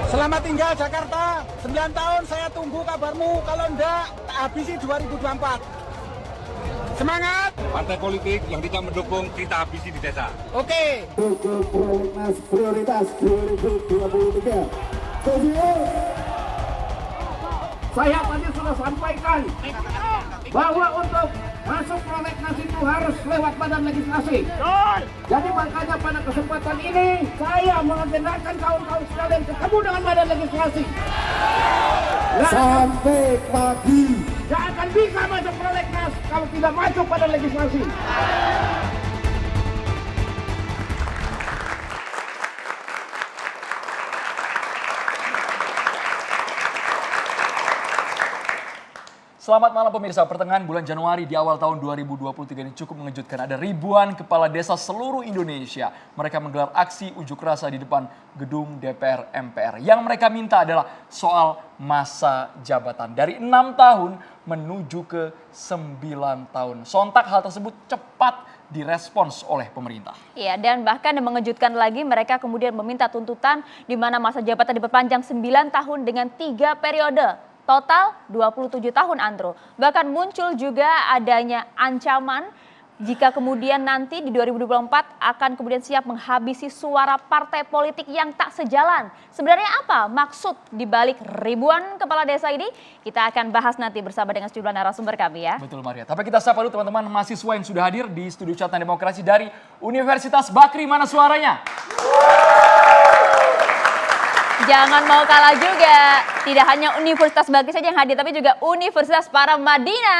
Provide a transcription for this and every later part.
Selamat tinggal Jakarta, 9 tahun saya tunggu kabarmu, kalau enggak habisi 2024. Semangat! Partai politik yang kita mendukung kita habisi di desa. Oke. Prolegnas prioritas 2023. Setuju? Saya tadi sudah sampaikan bahwa untuk masuk prolegnas itu harus lewat badan legislasi. Jadi makanya pada kesempatan ini saya mengagendakan kawan-kawan sekalian ketemu dengan badan legislasi. Sampai pagi. Tidak akan bisa masuk prolegnas kalau tidak masuk badan legislasi. Selamat malam pemirsa, pertengahan bulan Januari di awal tahun 2023 ini cukup mengejutkan. Ada ribuan kepala desa seluruh Indonesia. Mereka menggelar aksi unjuk rasa di depan gedung DPR MPR. Yang mereka minta adalah soal masa jabatan. Dari 6 tahun menuju ke 9 tahun. Sontak hal tersebut cepat direspons oleh pemerintah. Iya, dan bahkan yang mengejutkan lagi mereka kemudian meminta tuntutan di mana masa jabatan diperpanjang 9 tahun dengan 3 periode. Total 27 tahun, Andro. Bahkan muncul juga adanya ancaman jika kemudian nanti di 2024 akan kemudian siap menghabisi suara partai politik yang tak sejalan. Sebenarnya apa maksud dibalik ribuan kepala desa ini? Kita akan bahas nanti bersama dengan sejumlah narasumber kami ya. Betul Maria. Tapi kita sapa dulu teman-teman mahasiswa yang sudah hadir di studio Catatan Demokrasi dari Universitas Bakri. Mana suaranya? Jangan mau kalah juga. Tidak hanya Universitas Bakri saja yang hadir, tapi juga Universitas Paramadina.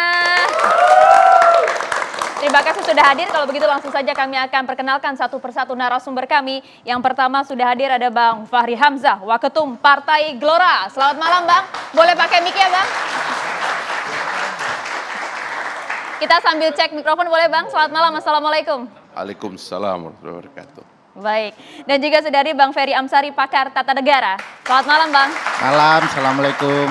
Terima kasih sudah hadir. Kalau begitu langsung saja kami akan perkenalkan satu persatu narasumber kami. Yang pertama sudah hadir ada Bang Fahri Hamzah, Waketum Partai Gelora. Selamat malam Bang. Boleh pakai mic ya Bang? Kita sambil cek mikrofon boleh Bang? Selamat malam, Assalamualaikum. Waalaikumsalam warahmatullahi wabarakatuh. Baik, dan juga sudah hadir Bang Ferry Amsari, pakar tata negara. Selamat malam Bang. Malam, assalamualaikum.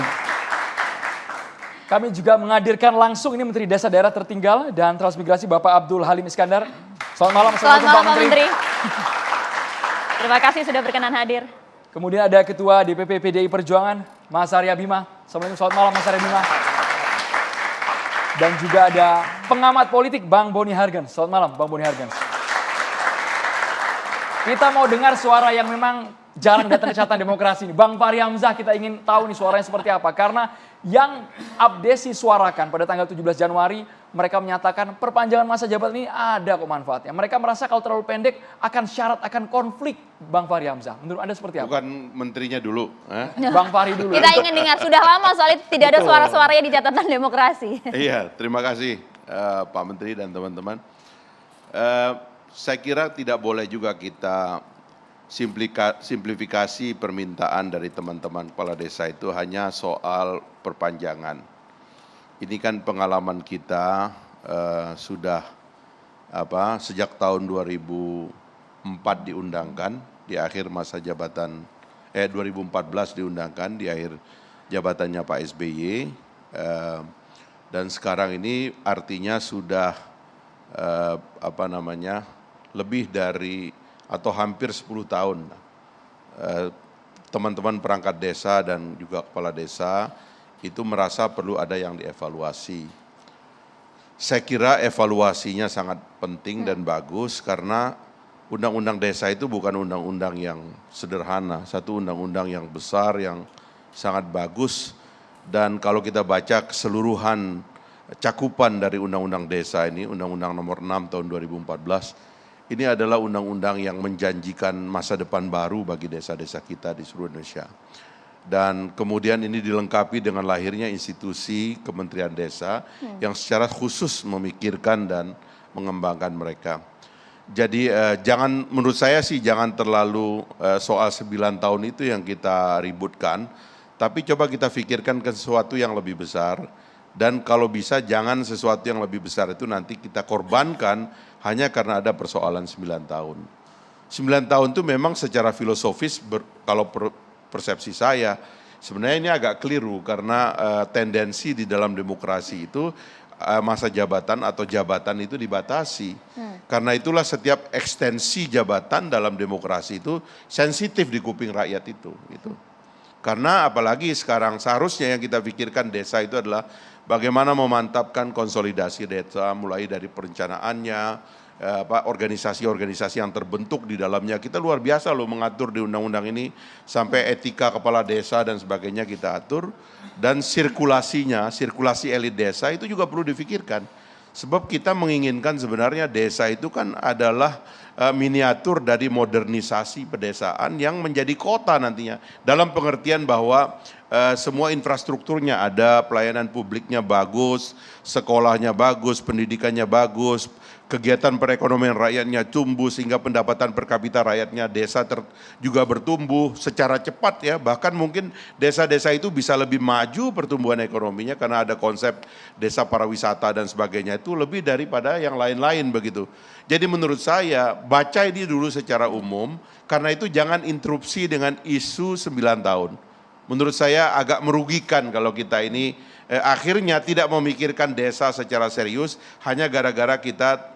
Kami juga menghadirkan langsung ini Menteri Desa Daerah Tertinggal dan Transmigrasi Bapak Abdul Halim Iskandar. Selamat malam, Selamat malam Pak Menteri. Terima kasih sudah berkenan hadir. Kemudian ada Ketua DPP PDI Perjuangan, Mas Arya Bima. Assalamualaikum, selamat malam Mas Arya Bima. Dan juga ada pengamat politik Bang Boni Hargens. Selamat malam Bang Boni Hargens. Kita mau dengar suara yang memang jarang datang ke Catatan Demokrasi ini. Bang Fahri Hamzah, kita ingin tahu nih suaranya seperti apa. Karena yang Abdesi suarakan pada tanggal 17 Januari, mereka menyatakan perpanjangan masa jabatan ini ada kok manfaatnya. Mereka merasa kalau terlalu pendek akan syarat, akan konflik. Bang Fahri Hamzah, menurut Anda seperti apa? Bukan menterinya dulu. Bang Fahri dulu. Kita ingin dengar, sudah lama soal itu tidak ada suara-suaranya di Catatan Demokrasi. Iya, terima kasih Pak Menteri dan teman-teman. Saya kira tidak boleh juga kita simplifikasi permintaan dari teman-teman kepala desa itu hanya soal perpanjangan. Ini kan pengalaman kita sudah sejak tahun 2004 diundangkan di akhir masa jabatan 2014 diundangkan di akhir jabatannya Pak SBY dan sekarang ini artinya sudah lebih dari atau hampir 10 tahun teman-teman perangkat desa dan juga kepala desa itu merasa perlu ada yang dievaluasi. Saya kira evaluasinya sangat penting dan bagus karena undang-undang desa itu bukan undang-undang yang sederhana, satu undang-undang yang besar yang sangat bagus dan kalau kita baca keseluruhan cakupan dari undang-undang desa ini, undang-undang nomor 6 tahun 2014 ini adalah undang-undang yang menjanjikan masa depan baru bagi desa-desa kita di seluruh Indonesia. Dan kemudian ini dilengkapi dengan lahirnya institusi Kementerian Desa yang secara khusus memikirkan dan mengembangkan mereka. Jadi menurut saya sih jangan terlalu soal 9 tahun itu yang kita ributkan, tapi coba kita pikirkan ke sesuatu yang lebih besar. Dan kalau bisa jangan sesuatu yang lebih besar itu nanti kita korbankan hanya karena ada persoalan 9 tahun. 9 tahun itu memang secara filosofis kalau persepsi saya sebenarnya ini agak keliru karena tendensi di dalam demokrasi itu masa jabatan atau jabatan itu dibatasi. Karena itulah setiap ekstensi jabatan dalam demokrasi itu sensitif di kuping rakyat itu. Gitu. Karena apalagi sekarang seharusnya yang kita pikirkan desa itu adalah bagaimana memantapkan konsolidasi desa mulai dari perencanaannya, organisasi-organisasi yang terbentuk di dalamnya. Kita luar biasa loh mengatur di undang-undang ini, sampai etika kepala desa dan sebagainya kita atur. Dan sirkulasinya, sirkulasi elit desa itu juga perlu difikirkan. Sebab kita menginginkan sebenarnya desa itu kan adalah miniatur dari modernisasi pedesaan yang menjadi kota nantinya. Dalam pengertian bahwa semua infrastrukturnya ada, pelayanan publiknya bagus, sekolahnya bagus, pendidikannya bagus, kegiatan perekonomian rakyatnya tumbuh sehingga pendapatan per kapita rakyatnya desa juga bertumbuh secara cepat ya. Bahkan mungkin desa-desa itu bisa lebih maju pertumbuhan ekonominya karena ada konsep desa pariwisata dan sebagainya, itu lebih daripada yang lain-lain begitu. Jadi menurut saya baca ini dulu secara umum, karena itu jangan interupsi dengan isu 9 tahun. Menurut saya agak merugikan kalau kita ini akhirnya tidak memikirkan desa secara serius hanya gara-gara kita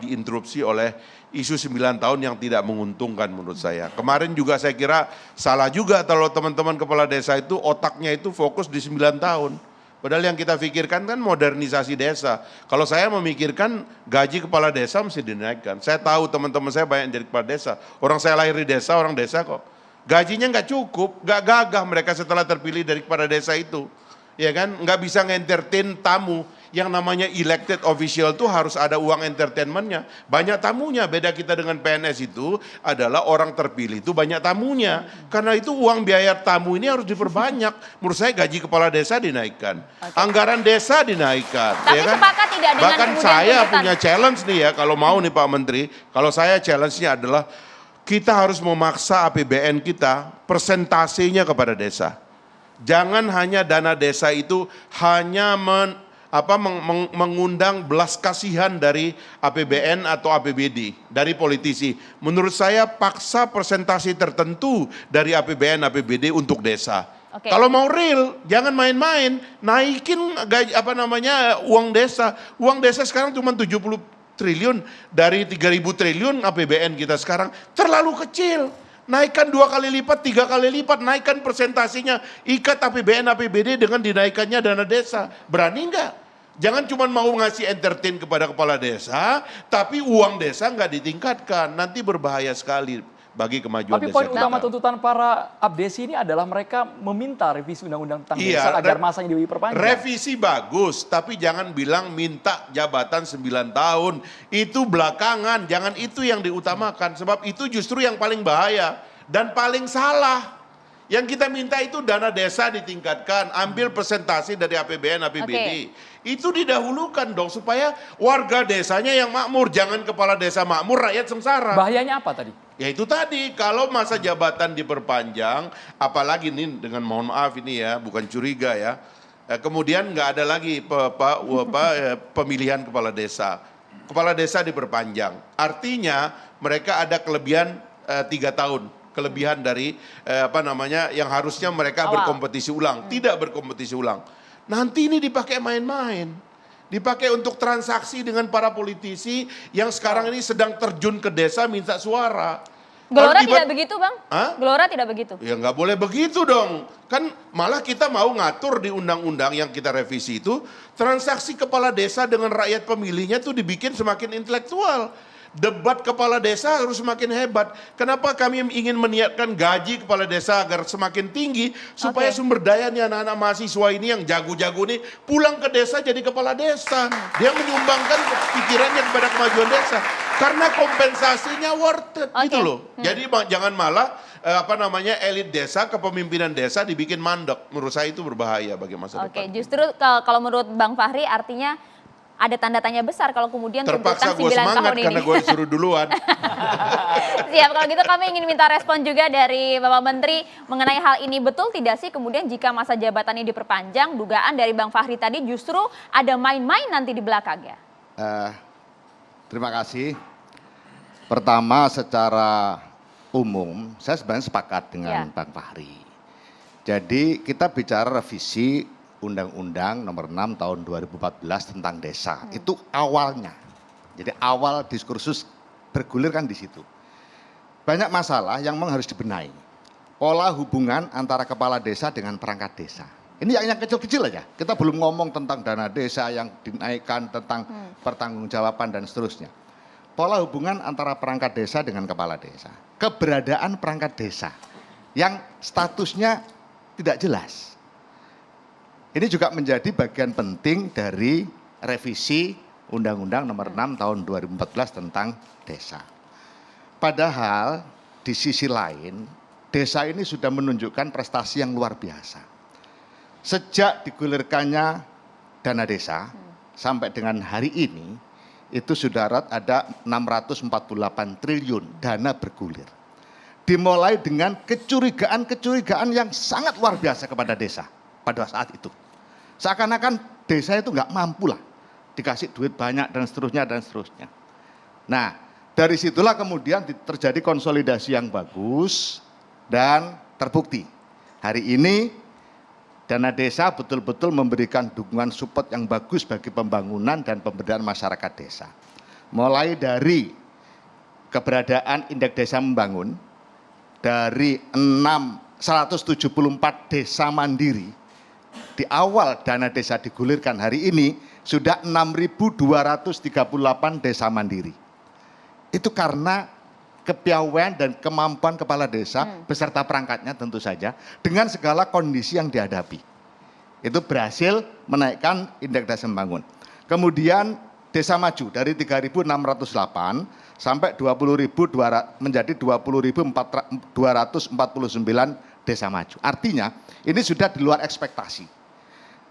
diinterupsi oleh isu 9 tahun yang tidak menguntungkan menurut saya. Kemarin juga saya kira salah juga kalau teman-teman kepala desa itu otaknya itu fokus di 9 tahun. Padahal yang kita pikirkan kan modernisasi desa. Kalau saya memikirkan gaji kepala desa mesti dinaikkan. Saya tahu teman-teman saya banyak jadi kepala desa. Orang saya lahir di desa, orang desa kok. Gajinya nggak cukup, nggak gagah mereka setelah terpilih dari kepala desa itu. Ya kan, nggak bisa nge-entertain tamu. Yang namanya elected official tuh harus ada uang entertainmentnya. Banyak tamunya, beda kita dengan PNS itu adalah orang terpilih itu banyak tamunya. Karena itu uang biaya tamu ini harus diperbanyak. Menurut saya gaji kepala desa dinaikkan. Anggaran desa dinaikkan. Tapi ya kan? sepakat tidak dengan Bahkan saya punya challenge nih ya, kalau mau nih Pak Menteri, kalau saya challenge-nya adalah kita harus memaksa APBN kita persentasenya kepada desa. Jangan hanya dana desa itu hanya mengundang belas kasihan dari APBN atau APBD, dari politisi. Menurut saya paksa persentase tertentu dari APBN, APBD untuk desa. Okay. Kalau mau real, jangan main-main, naikin uang desa. Uang desa sekarang cuma 70 triliun dari 3.000 triliun APBN kita sekarang, terlalu kecil. Naikkan 2 kali lipat, 3 kali lipat, naikkan persentasenya, ikat APBN, APBD dengan dinaikannya dana desa. Berani enggak? Jangan cuma mau ngasih entertain kepada kepala desa, tapi uang desa enggak ditingkatkan, nanti berbahaya sekali bagi kemajuan tapi desa. poin utama tuntutan para abdesi ini adalah mereka meminta revisi undang-undang tentang desa agar masanya diperpanjang. Revisi bagus, tapi jangan bilang minta jabatan 9 tahun. Itu belakangan, jangan itu yang diutamakan. Sebab itu justru yang paling bahaya dan paling salah. Yang kita minta itu dana desa ditingkatkan, ambil persentase dari APBN, APBD. Itu didahulukan dong supaya warga desanya yang makmur, jangan kepala desa makmur, rakyat sengsara. Bahayanya apa tadi? Ya itu tadi, kalau masa jabatan diperpanjang, apalagi ini dengan mohon maaf ini ya, bukan curiga ya, kemudian nggak ada lagi pemilihan kepala desa. Kepala desa diperpanjang, artinya mereka ada kelebihan 3 tahun. Kelebihan dari yang harusnya mereka berkompetisi ulang, tidak berkompetisi ulang. Nanti ini dipakai main-main, dipakai untuk transaksi dengan para politisi yang sekarang ini sedang terjun ke desa minta suara. Gelora tidak begitu Bang? Gelora tidak begitu? Ya nggak boleh begitu dong. Kan malah kita mau ngatur di undang-undang yang kita revisi itu, transaksi kepala desa dengan rakyat pemilihnya tuh dibikin semakin intelektual. Debat kepala desa harus semakin hebat. Kenapa kami ingin meniatkan gaji kepala desa agar semakin tinggi supaya sumber dayanya anak-anak mahasiswa ini yang jago-jago ini pulang ke desa jadi kepala desa. Dia menyumbangkan pikirannya kepada kemajuan desa karena kompensasinya worth it gitu loh. Jadi jangan malah elit desa, kepemimpinan desa dibikin mandek. Menurut saya itu berbahaya bagi masa depan. Justru kalau menurut Bang Fahri artinya ada tanda tanya besar kalau kemudian terpaksa gue semangat karena gue disuruh duluan. Siap, kalau gitu kami ingin minta respon juga dari Bapak Menteri mengenai hal ini. Betul tidak sih kemudian jika masa jabatannya diperpanjang, dugaan dari Bang Fahri tadi justru ada main-main nanti di belakangnya? Terima kasih. Pertama secara umum saya sebenarnya sepakat dengan Bang Fahri. Jadi kita bicara revisi Undang-Undang Nomor 6 Tahun 2014 tentang desa. Itu awalnya. Jadi awal diskursus bergulir kan di situ. Banyak masalah yang memang harus dibenahi. pola hubungan antara kepala desa dengan perangkat desa. Ini yang kecil-kecil aja. Kita belum ngomong tentang dana desa yang dinaikkan, tentang pertanggungjawaban dan seterusnya. Pola hubungan antara perangkat desa dengan kepala desa. Keberadaan perangkat desa yang statusnya tidak jelas. Ini juga menjadi bagian penting dari revisi Undang-Undang Nomor 6 Tahun 2014 tentang desa. Padahal di sisi lain, desa ini sudah menunjukkan prestasi yang luar biasa. Sejak digulirkannya dana desa sampai dengan hari ini, itu sudah ada 648 triliun dana bergulir. Dimulai dengan kecurigaan-kecurigaan yang sangat luar biasa kepada desa pada saat itu. Seakan-akan desa itu nggak mampu lah, dikasih duit banyak dan seterusnya dan seterusnya. Nah, dari situlah kemudian terjadi konsolidasi yang bagus dan terbukti. Hari ini dana desa betul-betul memberikan dukungan support yang bagus bagi pembangunan dan pemberdayaan masyarakat desa. Mulai dari keberadaan Indeks Desa Membangun, dari 174 desa mandiri, di awal dana desa digulirkan hari ini, sudah 6.238 desa mandiri. Itu karena kepiawaian dan kemampuan kepala desa beserta perangkatnya tentu saja dengan segala kondisi yang dihadapi. Itu berhasil menaikkan Indeks Desa Membangun. Kemudian desa maju dari 3.608 sampai 20.200 menjadi 20.249 desa maju. Artinya ini sudah di luar ekspektasi.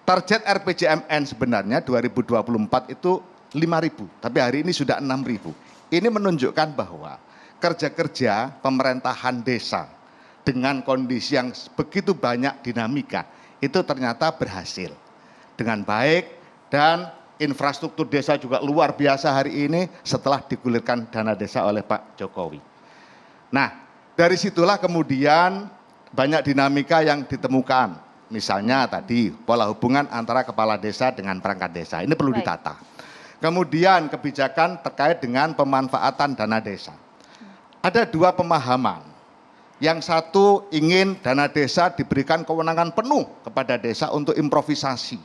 Target RPJMN sebenarnya 2024 itu 5.000, tapi hari ini sudah 6.000. Ini menunjukkan bahwa kerja-kerja pemerintahan desa dengan kondisi yang begitu banyak dinamika itu ternyata berhasil dengan baik, dan infrastruktur desa juga luar biasa hari ini setelah digulirkan dana desa oleh Pak Jokowi. Nah, dari situlah kemudian banyak dinamika yang ditemukan. Misalnya tadi pola hubungan antara kepala desa dengan perangkat desa, ini perlu ditata. Kemudian kebijakan terkait dengan pemanfaatan dana desa. Ada dua pemahaman. Yang satu ingin dana desa diberikan kewenangan penuh kepada desa untuk improvisasi.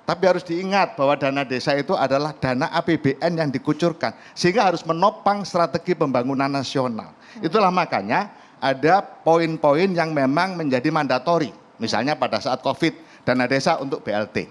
Tapi harus diingat bahwa dana desa itu adalah dana APBN yang dikucurkan. Sehingga harus menopang strategi pembangunan nasional. Itulah makanya ada poin-poin yang memang menjadi mandatori. Misalnya pada saat COVID, dana desa untuk BLT.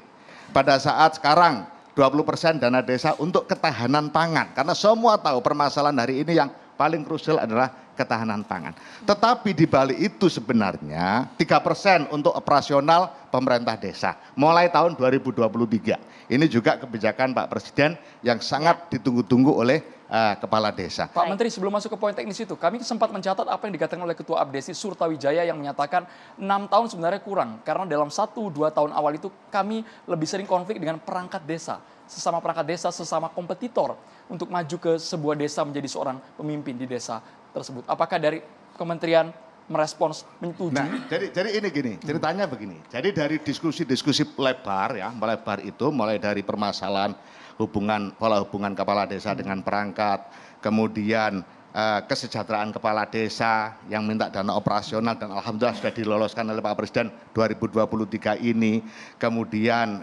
Pada saat sekarang, 20% dana desa untuk ketahanan pangan. Karena semua tahu permasalahan hari ini yang paling krusial adalah ketahanan pangan. Tetapi di balik itu sebenarnya 3% untuk operasional pemerintah desa mulai tahun 2023. Ini juga kebijakan Pak Presiden yang sangat ditunggu-tunggu oleh kepala desa. Pak Menteri, sebelum masuk ke poin teknis itu, kami sempat mencatat apa yang dikatakan oleh Ketua Abdesi Surtawijaya yang menyatakan 6 tahun sebenarnya kurang. Karena dalam 1-2 tahun awal itu kami lebih sering konflik dengan perangkat desa. Sesama perangkat desa, sesama kompetitor untuk maju ke sebuah desa menjadi seorang pemimpin di desa tersebut. Apakah dari kementerian merespons, menyetujui? Nah, jadi ini gini, ceritanya begini. Jadi dari diskusi-diskusi lebar ya, melebar itu mulai dari permasalahan pola hubungan kepala desa dengan perangkat, kemudian kesejahteraan kepala desa yang minta dana operasional dan alhamdulillah sudah diloloskan oleh Pak Presiden 2023 ini, kemudian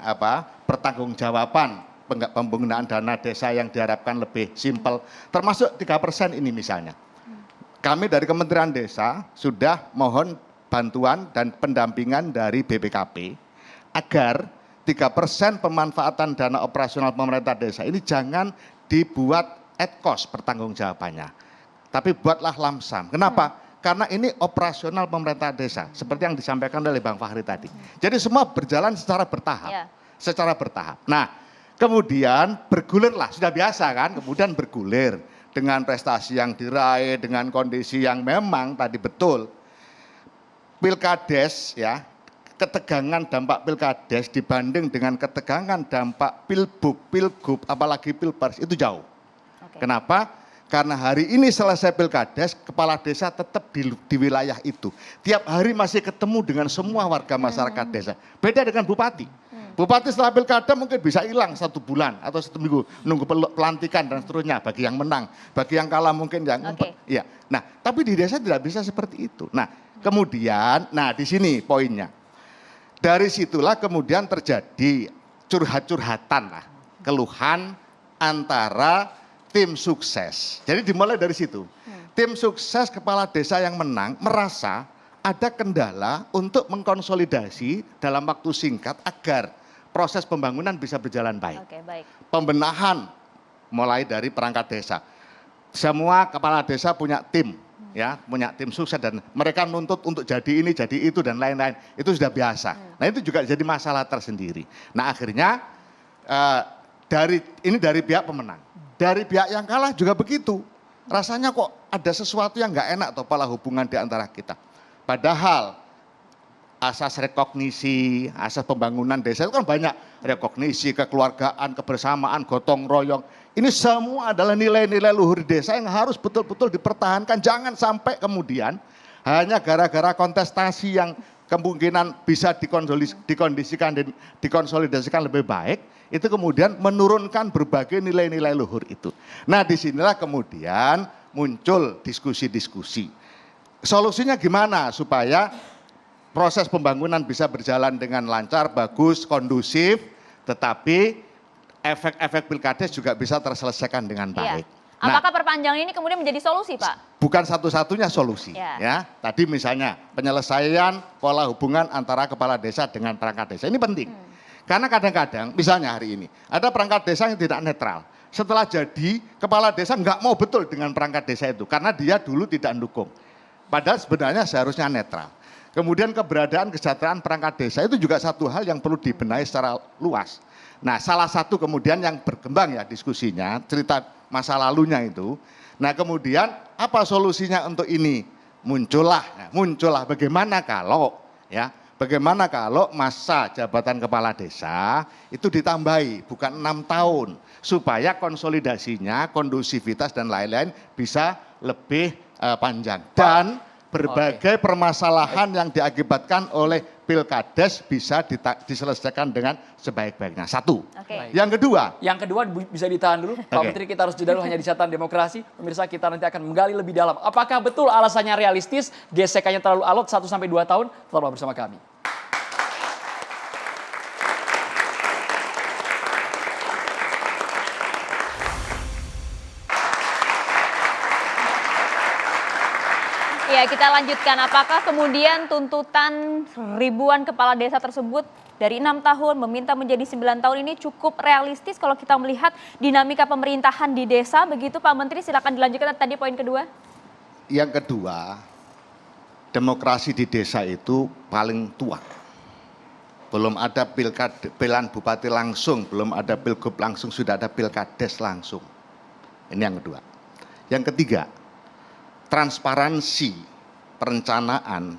pertanggungjawaban penggunaan dana desa yang diharapkan lebih simpel, termasuk 3% ini misalnya. Kami dari Kementerian Desa sudah mohon bantuan dan pendampingan dari BPKP agar 3% pemanfaatan dana operasional pemerintah desa ini jangan dibuat ad cost pertanggungjawabannya, tapi buatlah lamsam. Kenapa? Karena ini operasional pemerintah desa, seperti yang disampaikan oleh Bang Fahri tadi. Jadi semua berjalan secara bertahap. Nah, kemudian bergulirlah, sudah biasa kan, kemudian bergulir dengan prestasi yang diraih, dengan kondisi yang memang tadi betul. Pilkades ya, ketegangan dampak pilkades dibanding dengan ketegangan dampak pilbub, pilgub, apalagi pilpres itu jauh. Kenapa? Karena hari ini selesai pilkades, kepala desa tetap di wilayah itu. Tiap hari masih ketemu dengan semua warga masyarakat desa. Beda dengan bupati. Bupati setelah pilkada mungkin bisa hilang 1 bulan atau 1 minggu, nunggu pelantikan dan seterusnya bagi yang menang, bagi yang kalah mungkin yang ngumpet. Iya. Nah, tapi di desa tidak bisa seperti itu. Nah, Kemudian, nah di sini poinnya. Dari situlah kemudian terjadi curhat-curhatan lah, keluhan antara tim sukses. Jadi dimulai dari situ. Tim sukses kepala desa yang menang merasa ada kendala untuk mengkonsolidasi dalam waktu singkat agar proses pembangunan bisa berjalan baik. Oke, baik. Pembenahan mulai dari perangkat desa. Semua kepala desa punya tim, ya, punya tim sukses dan mereka nuntut untuk jadi ini, jadi itu dan lain-lain. Itu sudah biasa. Nah, itu juga jadi masalah tersendiri. Nah, akhirnya dari pihak pemenang. Dari pihak yang kalah juga begitu. Rasanya kok ada sesuatu yang nggak enak toh pola hubungan di antara kita. Padahal asas rekognisi, asas pembangunan desa itu kan banyak. Rekognisi, kekeluargaan, kebersamaan, gotong royong. Ini semua adalah nilai-nilai luhur desa yang harus betul-betul dipertahankan. Jangan sampai kemudian hanya gara-gara kontestasi yang kemungkinan bisa dikonsolidasikan lebih baik, itu kemudian menurunkan berbagai nilai-nilai luhur itu. Nah, disinilah kemudian muncul diskusi-diskusi. Solusinya gimana supaya proses pembangunan bisa berjalan dengan lancar, bagus, kondusif, tetapi efek-efek pilkades juga bisa terselesaikan dengan baik. Iya. Apakah perpanjangan ini kemudian menjadi solusi, Pak? Bukan satu-satunya solusi. Ya. Tadi misalnya penyelesaian pola hubungan antara kepala desa dengan perangkat desa. Ini penting. Karena kadang-kadang, misalnya hari ini, ada perangkat desa yang tidak netral. Setelah jadi, kepala desa nggak mau betul dengan perangkat desa itu. Karena dia dulu tidak mendukung. Padahal sebenarnya seharusnya netral. Kemudian keberadaan kesejahteraan perangkat desa itu juga satu hal yang perlu dibenahi secara luas. Nah, salah satu kemudian yang berkembang ya diskusinya, cerita masa lalunya itu. Nah, kemudian apa solusinya untuk ini? Muncullah bagaimana kalau masa jabatan kepala desa itu ditambahi bukan 6 tahun supaya konsolidasinya, kondusivitas dan lain-lain bisa lebih panjang dan berbagai permasalahan yang diakibatkan oleh pilkades bisa diselesaikan dengan sebaik-baiknya. Satu. Yang kedua bisa ditahan dulu. Pak Menteri, kita harus jeda dulu, hanya di Catatan Demokrasi. Pemirsa, kita nanti akan menggali lebih dalam. Apakah betul alasannya realistis, gesekannya terlalu alot 1-2 tahun? Tetaplah bersama kami. Ya, kita lanjutkan. Apakah kemudian tuntutan ribuan kepala desa tersebut dari 6 tahun meminta menjadi 9 tahun ini cukup realistis kalau kita melihat dinamika pemerintahan di desa begitu, Pak Menteri? Silakan dilanjutkan tadi poin kedua. Yang kedua, demokrasi di desa itu paling tua. Belum ada pilihan bupati langsung, belum ada pilgub langsung, sudah ada pilkades langsung. Ini yang kedua. Yang ketiga, transparansi perencanaan,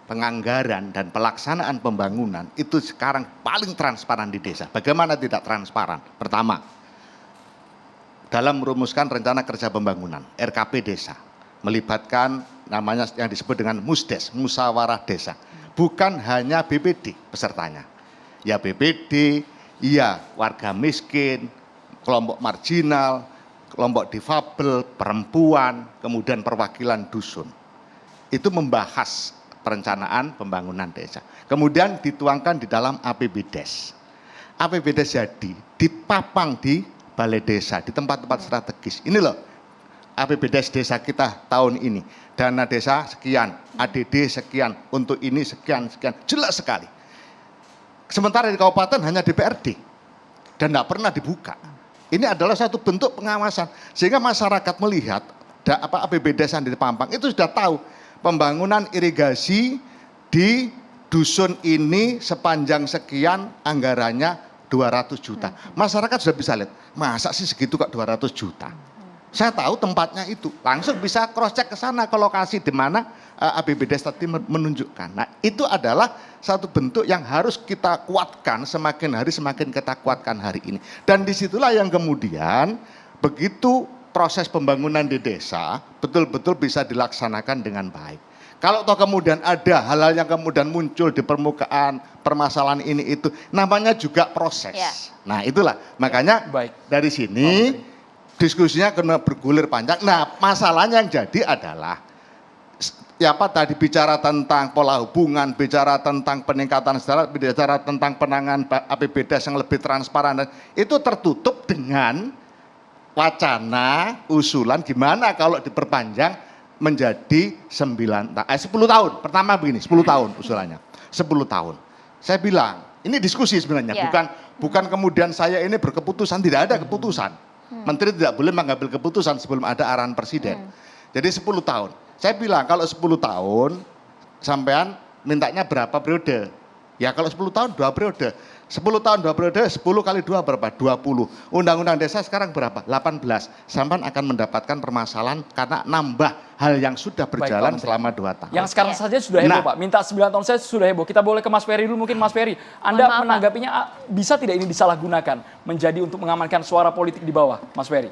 penganggaran dan pelaksanaan pembangunan itu sekarang paling transparan di desa. Bagaimana tidak transparan? Pertama, dalam merumuskan rencana kerja pembangunan, RKP desa, melibatkan namanya yang disebut dengan MUSDES, Musyawarah Desa. Bukan hanya BPD pesertanya. Ya BPD, ya warga miskin, kelompok marginal, kelompok difabel, perempuan, kemudian perwakilan dusun. Itu membahas perencanaan pembangunan desa. Kemudian dituangkan di dalam APBDes. APBDes jadi dipapang di balai desa, di tempat-tempat strategis. Ini loh APBDes desa kita tahun ini. Dana desa sekian, ADD sekian, untuk ini sekian, jelas sekali. Sementara di kabupaten hanya DPRD dan tidak pernah dibuka. Ini adalah satu bentuk pengawasan sehingga masyarakat melihat APBDes yang dipampang itu sudah tahu pembangunan irigasi di dusun ini sepanjang sekian anggarannya 200 juta. Masyarakat sudah bisa lihat, masa sih segitu kok 200 juta. Saya tahu tempatnya itu, langsung bisa cross check ke sana ke lokasi di mana APBDes tadi menunjukkan. Nah, itu adalah satu bentuk yang harus kita kuatkan, semakin hari semakin kita kuatkan hari ini. Dan disitulah yang kemudian begitu proses pembangunan di desa betul-betul bisa dilaksanakan dengan baik. Kalau toh kemudian ada hal-hal yang kemudian muncul di permukaan permasalahan ini itu, namanya juga proses. Ya. Nah, itulah makanya dari sini diskusinya kena bergulir panjang. Nah, masalahnya yang jadi adalah ya apa tadi bicara tentang pola hubungan, bicara tentang peningkatan sejarah, bicara tentang penanganan APBD yang lebih transparan, itu tertutup dengan wacana usulan gimana kalau diperpanjang menjadi 10 tahun. Pertama begini, 10 tahun usulannya. 10 tahun. Saya bilang, ini diskusi sebenarnya, bukan kemudian saya ini berkeputusan, tidak ada keputusan. Menteri tidak boleh mengambil keputusan sebelum ada arahan presiden. Jadi 10 tahun. Saya bilang kalau 10 tahun sampean mintanya berapa periode? Ya kalau 10 tahun 2 periode. 10 tahun 2 periode, 10 kali 2 berapa? 20. Undang-undang desa sekarang berapa? 18. Sampean akan mendapatkan permasalahan karena nambah hal yang sudah berjalan selama 2 tahun. Yang sekarang saja sudah heboh, Pak. Minta 9 tahun saya sudah heboh. Kita boleh ke Mas Ferry dulu mungkin, Mas Ferry. Anda menanggapinya bisa tidak ini disalahgunakan menjadi untuk mengamankan suara politik di bawah, Mas Ferry?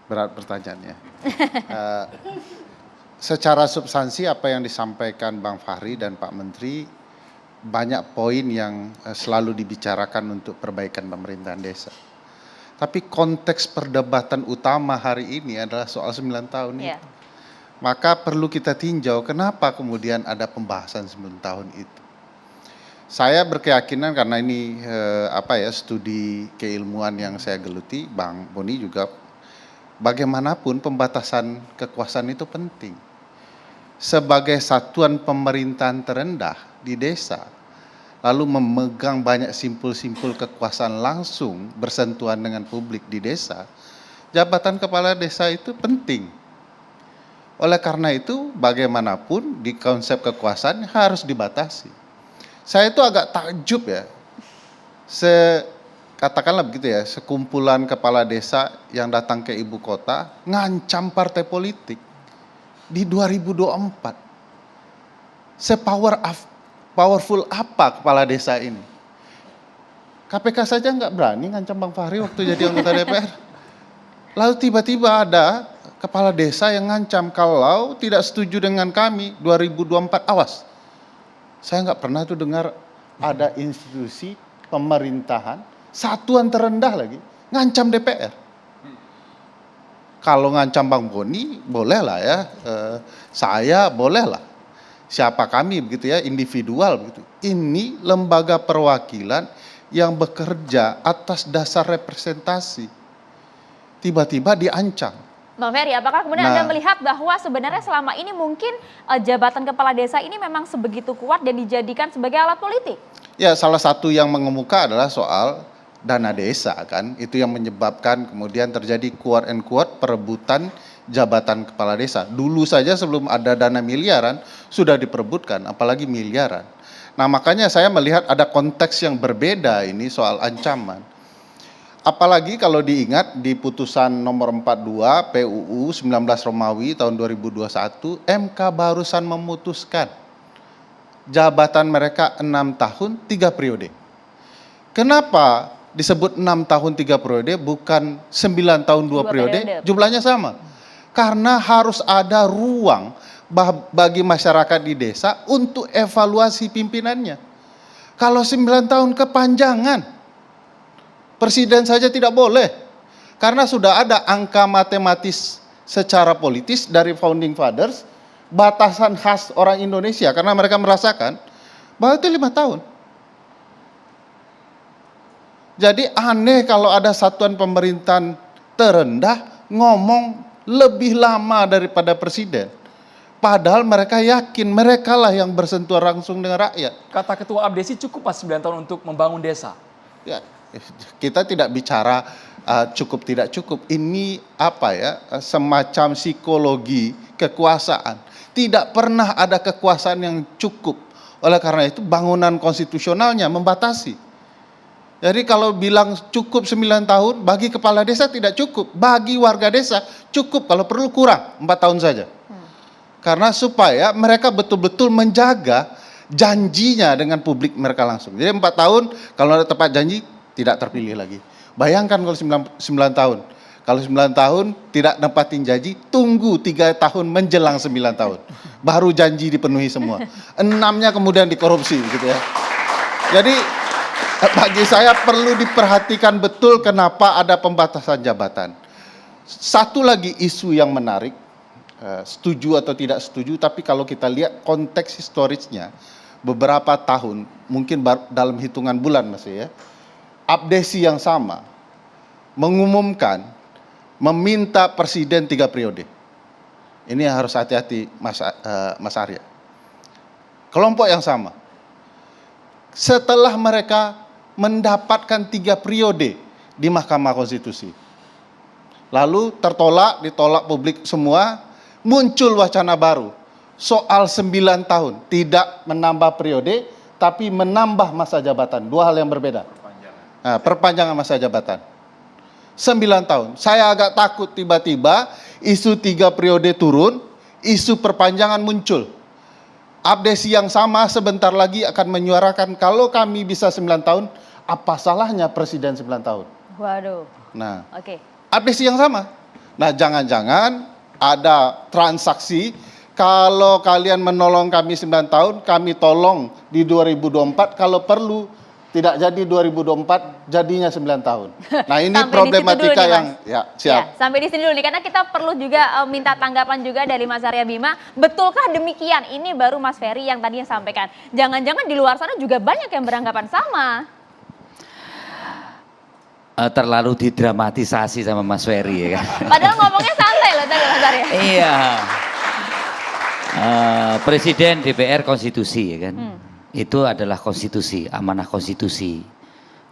Berat pertanyaannya. Secara substansi apa yang disampaikan Bang Fahri dan Pak Menteri, banyak poin yang selalu dibicarakan untuk perbaikan pemerintahan desa. Tapi konteks perdebatan utama hari ini adalah soal 9 tahun itu. Maka perlu kita tinjau kenapa kemudian ada pembahasan 9 tahun itu. Saya berkeyakinan karena ini studi keilmuan yang saya geluti, Bang Boni juga, bagaimanapun pembatasan kekuasaan itu penting. Sebagai satuan pemerintahan terendah di desa, lalu memegang banyak simpul-simpul kekuasaan langsung bersentuhan dengan publik di desa, jabatan kepala desa itu penting. Oleh karena itu, bagaimanapun di konsep kekuasaan harus dibatasi. Saya itu agak takjub ya, katakanlah begitu ya, sekumpulan kepala desa yang datang ke ibu kota, ngancam partai politik di 2024. Powerful apa kepala desa ini? KPK saja nggak berani ngancam Bang Fahri waktu jadi anggota DPR. Lalu tiba-tiba ada kepala desa yang ngancam kalau tidak setuju dengan kami 2024, awas. Saya nggak pernah tuh dengar ada institusi pemerintahan, satuan terendah lagi, ngancam DPR. Kalau ngancam Bang Boni, bolehlah ya, saya bolehlah. Siapa kami begitu ya, individual begitu. Ini lembaga perwakilan yang bekerja atas dasar representasi. Tiba-tiba diancam. Bang Ferry, apakah kemudian Anda melihat bahwa sebenarnya selama ini mungkin jabatan kepala desa ini memang sebegitu kuat dan dijadikan sebagai alat politik? Ya, salah satu yang mengemuka adalah soal dana desa kan, itu yang menyebabkan kemudian terjadi quote and quote perebutan jabatan kepala desa. Dulu saja sebelum ada dana miliaran sudah diperebutkan, apalagi miliaran. Nah makanya saya melihat ada konteks yang berbeda ini soal ancaman. Apalagi kalau diingat di putusan nomor 42 PUU 19 Romawi tahun 2021, MK barusan memutuskan jabatan mereka 6 tahun 3 periode. Kenapa disebut 6 tahun 3 periode bukan 9 tahun 2 periode? Jumlahnya sama. Karena harus ada ruang bagi masyarakat di desa untuk evaluasi pimpinannya. Kalau 9 tahun kepanjangan, presiden saja tidak boleh. Karena sudah ada angka matematis secara politis dari founding fathers, batasan khas orang Indonesia, karena mereka merasakan bahwa itu 5 tahun. Jadi aneh kalau ada satuan pemerintahan terendah ngomong lebih lama daripada presiden. Padahal mereka yakin mereka lah yang bersentuhan langsung dengan rakyat. Kata Ketua Abdesi cukup pas 9 tahun untuk membangun desa. Ya, kita tidak bicara cukup tidak cukup. Ini semacam psikologi kekuasaan. Tidak pernah ada kekuasaan yang cukup. Oleh karena itu bangunan konstitusionalnya membatasi. Jadi kalau bilang cukup 9 tahun, bagi kepala desa tidak cukup. Bagi warga desa cukup, kalau perlu kurang 4 tahun saja. Karena supaya mereka betul-betul menjaga janjinya dengan publik mereka langsung. Jadi 4 tahun, kalau ada tepat janji, tidak terpilih lagi. Bayangkan kalau 9 tahun. Kalau 9 tahun tidak nempatin janji, tunggu 3 tahun menjelang 9 tahun. Baru janji dipenuhi semua. 6-nya kemudian dikorupsi gitu ya. Jadi bagi saya perlu diperhatikan betul kenapa ada pembatasan jabatan. Satu lagi isu yang menarik setuju atau tidak setuju, tapi kalau kita lihat konteks historisnya, beberapa tahun, mungkin dalam hitungan bulan masih ya, abdesi yang sama mengumumkan meminta presiden 3 periode. Ini harus hati-hati Mas Arya. Kelompok yang sama. Setelah mereka mendapatkan 3 periode di Mahkamah Konstitusi, lalu ditolak publik semua, muncul wacana baru soal 9 tahun, tidak menambah periode, tapi menambah masa jabatan. 2 hal yang berbeda. Perpanjangan masa jabatan. 9 tahun. Saya agak takut tiba-tiba isu 3 periode turun, isu perpanjangan muncul. Abdesi yang sama sebentar lagi akan menyuarakan kalau kami bisa 9 tahun, apa salahnya presiden 9 tahun? Waduh. Nah, Oke. abdesi yang sama. Nah, jangan-jangan ada transaksi, kalau kalian menolong kami 9 tahun, kami tolong di 2024, kalau perlu tidak jadi 2024, jadinya 9 tahun. Nah, ini problematika yang ya siap. Ya, sampai di sini dulu nih, karena kita perlu juga minta tanggapan juga dari Mas Arya Bima. Betulkah demikian? Ini baru Mas Ferry yang tadi yang sampaikan. Jangan-jangan di luar sana juga banyak yang beranggapan sama. Terlalu didramatisasi sama Mas Ferry ya kan. Padahal ngomongnya santai loh tadi Mas Arya. Iya. Presiden, DPR, konstitusi ya kan. Itu adalah konstitusi, amanah konstitusi.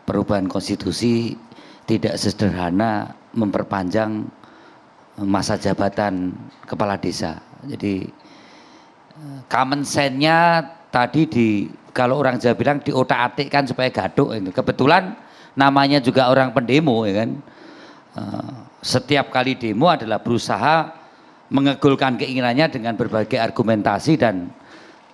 Perubahan konstitusi tidak sederhana memperpanjang masa jabatan kepala desa. Jadi common sense-nya tadi kalau orang Jawa bilang diotak-atikkan supaya gaduk. Kebetulan namanya juga orang pendemo ya kan. Setiap kali demo adalah berusaha mengegulkan keinginannya dengan berbagai argumentasi, dan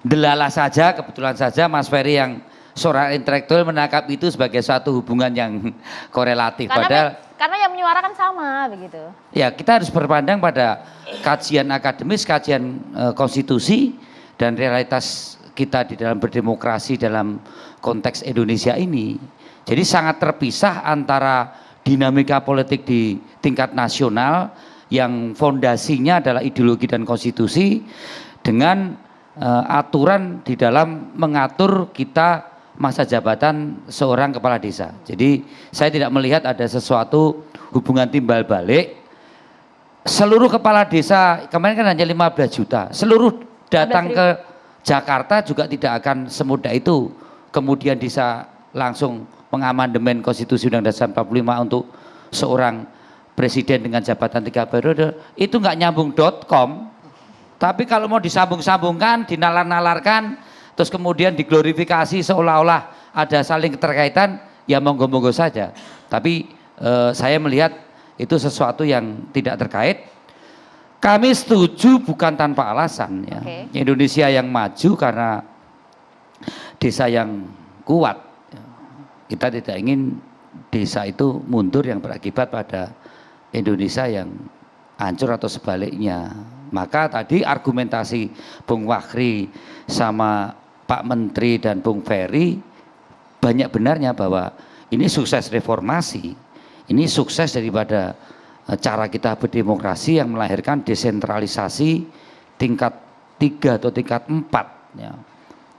delala saja, kebetulan saja Mas Ferry yang seorang intelektual menangkap itu sebagai suatu hubungan yang korelatif. Karena yang menyuarakan sama begitu. Ya, kita harus berpandang pada kajian akademis, kajian konstitusi, dan realitas kita di dalam berdemokrasi dalam konteks Indonesia ini. Jadi sangat terpisah antara dinamika politik di tingkat nasional yang fondasinya adalah ideologi dan konstitusi dengan aturan di dalam mengatur kita masa jabatan seorang kepala desa. Jadi saya tidak melihat ada sesuatu hubungan timbal balik. Seluruh kepala desa kemarin kan hanya 15 juta. Seluruh datang ke Jakarta juga tidak akan semudah itu kemudian bisa langsung mengamandemen konstitusi Undang-Undang 45 untuk seorang presiden dengan jabatan 3 periode. Itu nggak nyambung.com. Tapi kalau mau disambung-sambungkan, dinalar-nalarkan, terus kemudian diglorifikasi seolah-olah ada saling keterkaitan, ya monggo-monggo saja. Tapi saya melihat itu sesuatu yang tidak terkait. Kami setuju bukan tanpa alasan ya. Indonesia yang maju karena desa yang kuat. Kita tidak ingin desa itu mundur yang berakibat pada Indonesia yang hancur atau sebaliknya. Maka tadi argumentasi Bung Wakhri sama Pak Menteri dan Bung Ferry banyak benarnya bahwa ini sukses reformasi, ini sukses daripada cara kita berdemokrasi yang melahirkan desentralisasi tingkat 3 atau tingkat 4 ya.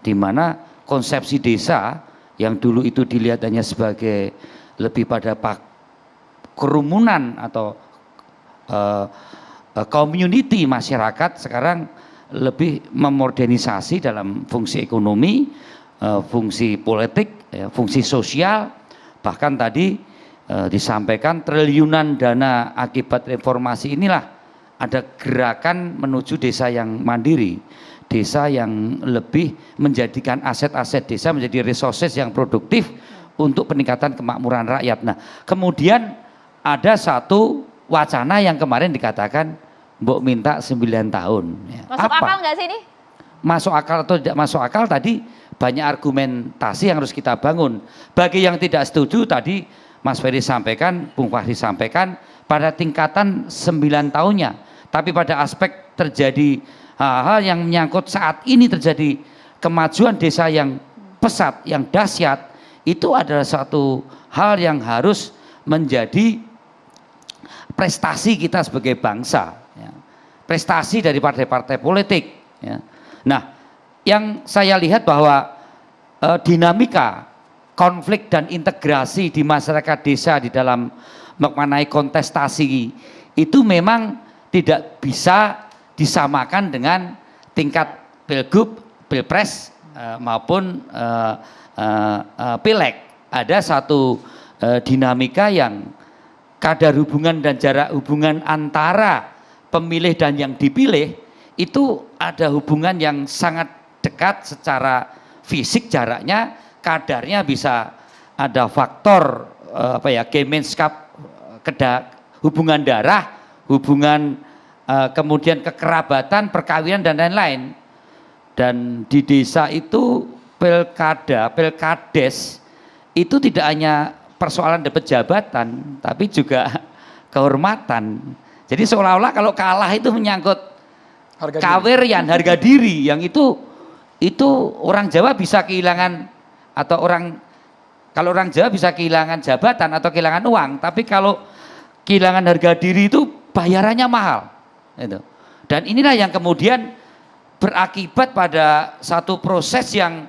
Di mana konsepsi desa yang dulu itu dilihat hanya sebagai lebih pada kerumunan atau community masyarakat, sekarang lebih memodernisasi dalam fungsi ekonomi, fungsi politik, fungsi sosial. Bahkan tadi disampaikan triliunan dana akibat reformasi inilah ada gerakan menuju desa yang mandiri, desa yang lebih menjadikan aset-aset desa menjadi resources yang produktif untuk peningkatan kemakmuran rakyat. Nah, kemudian ada satu wacana yang kemarin dikatakan mbok minta 9 tahun. Masuk akal nggak sih ini? Masuk akal atau tidak masuk akal tadi banyak argumentasi yang harus kita bangun. Bagi yang tidak setuju tadi Mas Ferry sampaikan, Bung Fahri sampaikan pada tingkatan 9 tahunnya. Tapi pada aspek terjadi hal-hal yang menyangkut saat ini terjadi kemajuan desa yang pesat, yang dahsyat, itu adalah suatu hal yang harus menjadi prestasi kita sebagai bangsa. prestasi dari partai-partai politik. Ya. Nah, yang saya lihat bahwa dinamika konflik dan integrasi di masyarakat desa di dalam mengenai kontestasi itu memang tidak bisa disamakan dengan tingkat pilgub, pilpres maupun pileg. Ada satu dinamika yang kadar hubungan dan jarak hubungan antara pemilih dan yang dipilih itu ada hubungan yang sangat dekat secara fisik jaraknya, kadarnya bisa ada faktor Gemenskap, hubungan darah, hubungan kemudian kekerabatan, perkawinan dan lain-lain. Dan di desa itu pilkada, pilkades itu tidak hanya persoalan dapat jabatan, tapi juga kehormatan. Jadi seolah-olah kalau kalah itu menyangkut kawerian, harga diri, yang itu orang Jawa bisa kehilangan, atau kalau orang Jawa bisa kehilangan jabatan atau kehilangan uang, tapi kalau kehilangan harga diri itu bayarannya mahal. Gitu. Dan inilah yang kemudian berakibat pada satu proses yang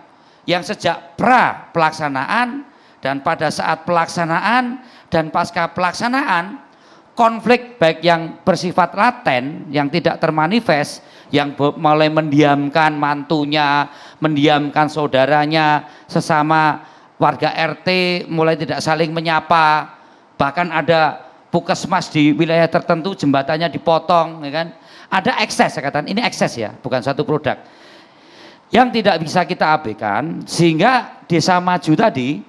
sejak pra pelaksanaan dan pada saat pelaksanaan dan pasca pelaksanaan, konflik baik yang bersifat laten, yang tidak termanifest, yang mulai mendiamkan mantunya, mendiamkan saudaranya, sesama warga RT mulai tidak saling menyapa, bahkan ada puskesmas di wilayah tertentu jembatannya dipotong, ya kan? Ada ekses, saya katakan ini ekses ya, bukan satu produk yang tidak bisa kita abaikan. Sehingga desa maju tadi,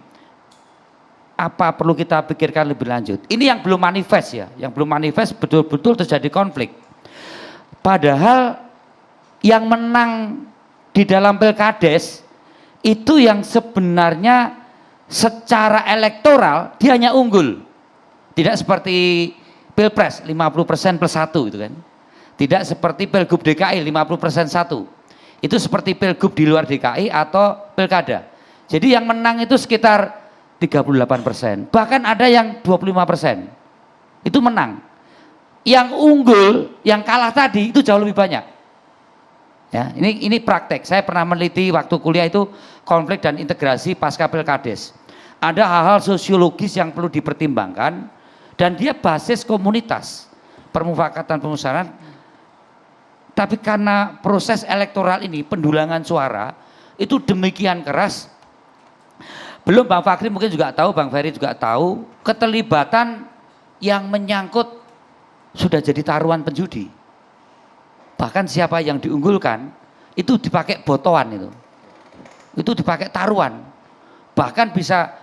apa perlu kita pikirkan lebih lanjut? Ini yang belum manifest ya, yang belum manifest betul-betul terjadi konflik. Padahal yang menang di dalam pilkades itu yang sebenarnya secara elektoral dia hanya unggul. Tidak seperti pilpres 50% plus 1 itu kan. Tidak seperti pilgub DKI 50% 1. Itu seperti pilgub di luar DKI atau pilkada. Jadi yang menang itu sekitar 38%. Bahkan ada yang 25%. Itu menang. Yang unggul, yang kalah tadi itu jauh lebih banyak. Ya, ini praktek. Saya pernah meneliti waktu kuliah itu konflik dan integrasi pasca pilkades. Ada hal-hal sosiologis yang perlu dipertimbangkan dan dia basis komunitas, permufakatan pemusyawaratan. Tapi karena proses elektoral ini, pendulangan suara itu demikian keras. Belum Bang Fakri mungkin juga tahu, Bang Ferry juga tahu, keterlibatan yang menyangkut sudah jadi taruhan penjudi. Bahkan siapa yang diunggulkan itu dipakai botoan itu. Itu dipakai taruhan. Bahkan bisa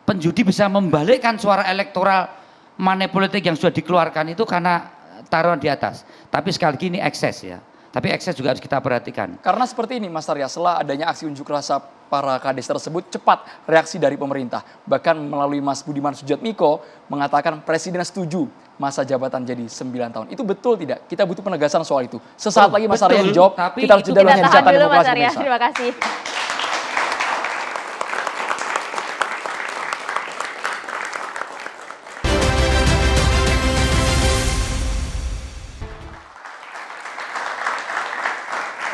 penjudi bisa membalikkan suara elektoral money politik yang sudah dikeluarkan itu karena taruhan di atas. Tapi sekali lagi ini ekses ya. Tapi ekses juga harus kita perhatikan. Karena seperti ini Mas Arya, setelah adanya aksi unjuk rasa para kades tersebut, cepat reaksi dari pemerintah. Bahkan melalui Mas Budiman Sujatmiko mengatakan Presiden setuju masa jabatan jadi 9 tahun. Itu betul tidak? Kita butuh penegasan soal itu. Sesaat lagi Mas Arya dijawab, kita harus jeda dulu tahan dulu Mas Arya. Terima kasih.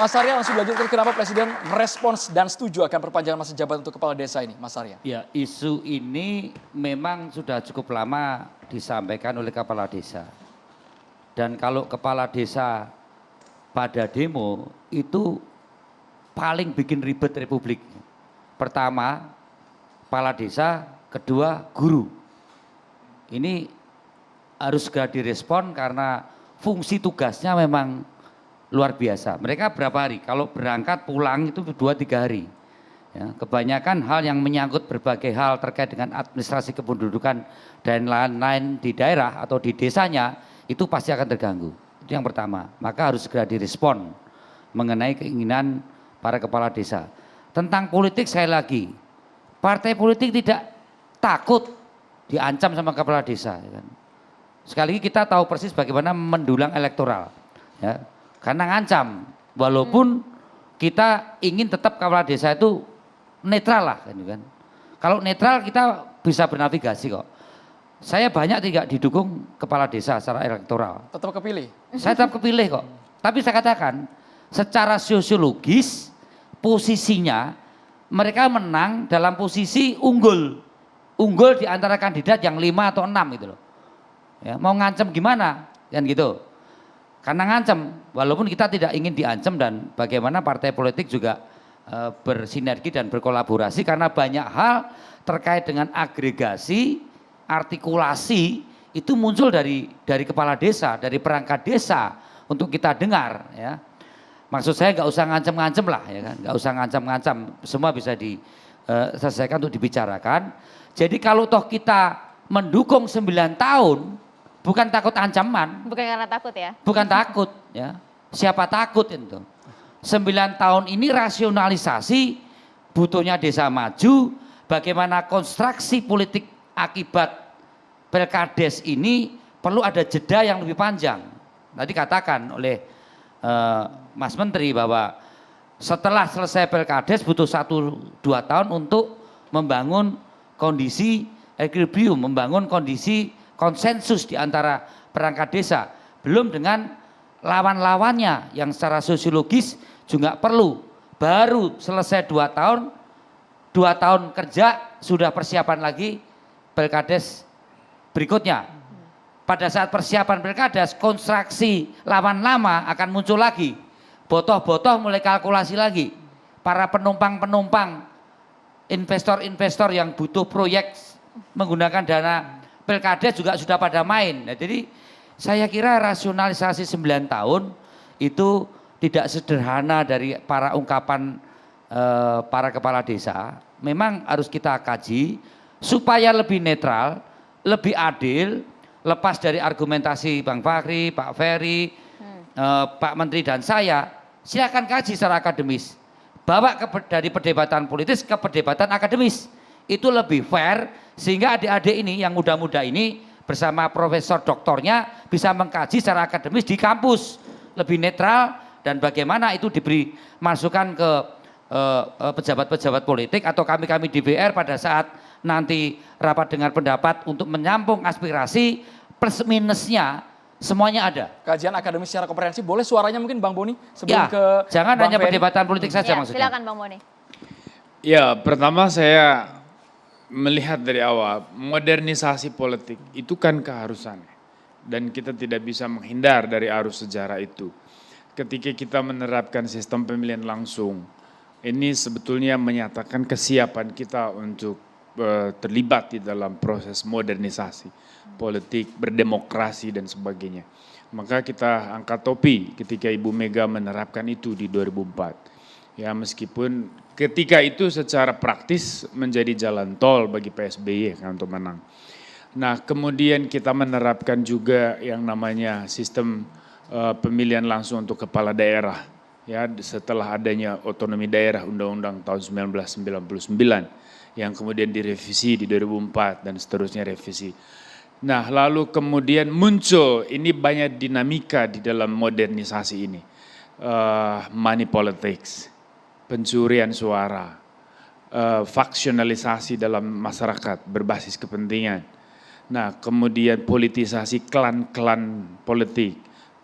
Mas Arya langsung lanjutkan kenapa Presiden merespons dan setuju akan perpanjangan masa jabatan untuk kepala desa ini, Mas Arya? Ya, isu ini memang sudah cukup lama disampaikan oleh kepala desa. Dan kalau kepala desa pada demo itu paling bikin ribet Republik. Pertama, kepala desa, kedua guru. Ini harus segera direspon karena fungsi tugasnya memang luar biasa. Mereka berapa hari? Kalau berangkat pulang itu 2-3 hari. Ya, kebanyakan hal yang menyangkut berbagai hal terkait dengan administrasi kependudukan dan lain-lain di daerah atau di desanya itu pasti akan terganggu. Itu yang pertama. Maka harus segera direspon mengenai keinginan para kepala desa. Tentang politik sekali lagi, partai politik tidak takut diancam sama kepala desa. Ya kan? Sekali lagi kita tahu persis bagaimana mendulang elektoral. Ya. Karena ngancam, walaupun kita ingin tetap kepala desa itu netral lah kan. Kalau netral kita bisa bernavigasi kok. Saya banyak tidak didukung kepala desa secara elektoral. Tetap kepilih? Saya tetap kepilih kok. Tapi saya katakan, secara sosiologis posisinya mereka menang dalam posisi unggul di antara kandidat yang 5 atau 6 gitu loh. Ya, mau ngancam gimana kan gitu. Karena ngancam, walaupun kita tidak ingin diancam, dan bagaimana partai politik juga bersinergi dan berkolaborasi karena banyak hal terkait dengan agregasi, artikulasi itu muncul dari kepala desa, dari perangkat desa untuk kita dengar ya. Maksud saya nggak usah ngancam-ngancam lah ya kan, nggak usah ngancam-ngancam, semua bisa diselesaikan untuk dibicarakan. Jadi kalau toh kita mendukung 9 tahun, bukan takut ancaman. Bukan karena takut ya? Bukan takut ya, siapa takut itu. 9 tahun ini rasionalisasi butuhnya desa maju, bagaimana konstruksi politik akibat Pilkades ini perlu ada jeda yang lebih panjang. Tadi katakan oleh Mas Menteri bahwa setelah selesai Pilkades butuh 1-2 tahun untuk membangun kondisi equilibrium, membangun kondisi konsensus di antara perangkat desa. Belum dengan lawan-lawannya yang secara sosiologis juga perlu. Baru selesai 2 tahun kerja sudah persiapan lagi Pilkades berikutnya. Pada saat persiapan Pilkades, konstruksi lawan lama akan muncul lagi. Botoh-botoh mulai kalkulasi lagi. Para penumpang-penumpang, investor-investor yang butuh proyek menggunakan dana Pilkades juga sudah pada main. Nah, jadi saya kira rasionalisasi 9 tahun itu tidak sederhana dari para ungkapan para kepala desa. Memang harus kita kaji supaya lebih netral, lebih adil, lepas dari argumentasi Bang Fahri, Pak Ferry, Pak Menteri dan saya, silakan kaji secara akademis. Bawa dari perdebatan politis ke perdebatan akademis. Itu lebih fair sehingga adik-adik ini yang muda-muda ini bersama profesor doktornya bisa mengkaji secara akademis di kampus. Lebih netral dan bagaimana itu diberi masukan ke pejabat-pejabat politik atau kami-kami DPR pada saat nanti rapat dengar pendapat untuk menyampung aspirasi, plus minusnya semuanya ada. Kajian akademis secara komprehensif, boleh suaranya mungkin Bang Boni sebelum Ya, ke jangan Bang hanya Ferry. perdebatan politik saja Ya, maksudnya. silakan Bang Boni. Ya, pertama saya melihat dari awal modernisasi politik itu kan keharusan dan kita tidak bisa menghindar dari arus sejarah itu. Ketika kita menerapkan sistem pemilihan langsung, ini sebetulnya menyatakan kesiapan kita untuk terlibat di dalam proses modernisasi politik, berdemokrasi dan sebagainya. Maka kita angkat topi ketika Ibu Mega menerapkan itu di 2004. Ya, meskipun ketika itu secara praktis menjadi jalan tol bagi PSBY kan untuk menang. Nah, kemudian kita menerapkan juga yang namanya sistem pemilihan langsung untuk kepala daerah. Ya, setelah adanya otonomi daerah Undang-Undang tahun 1999 yang kemudian direvisi di 2004 dan seterusnya revisi. Nah, lalu kemudian muncul ini banyak dinamika di dalam modernisasi ini. Money politics, pencurian suara, faksionalisasi dalam masyarakat berbasis kepentingan. Nah, kemudian politisasi klan-klan politik,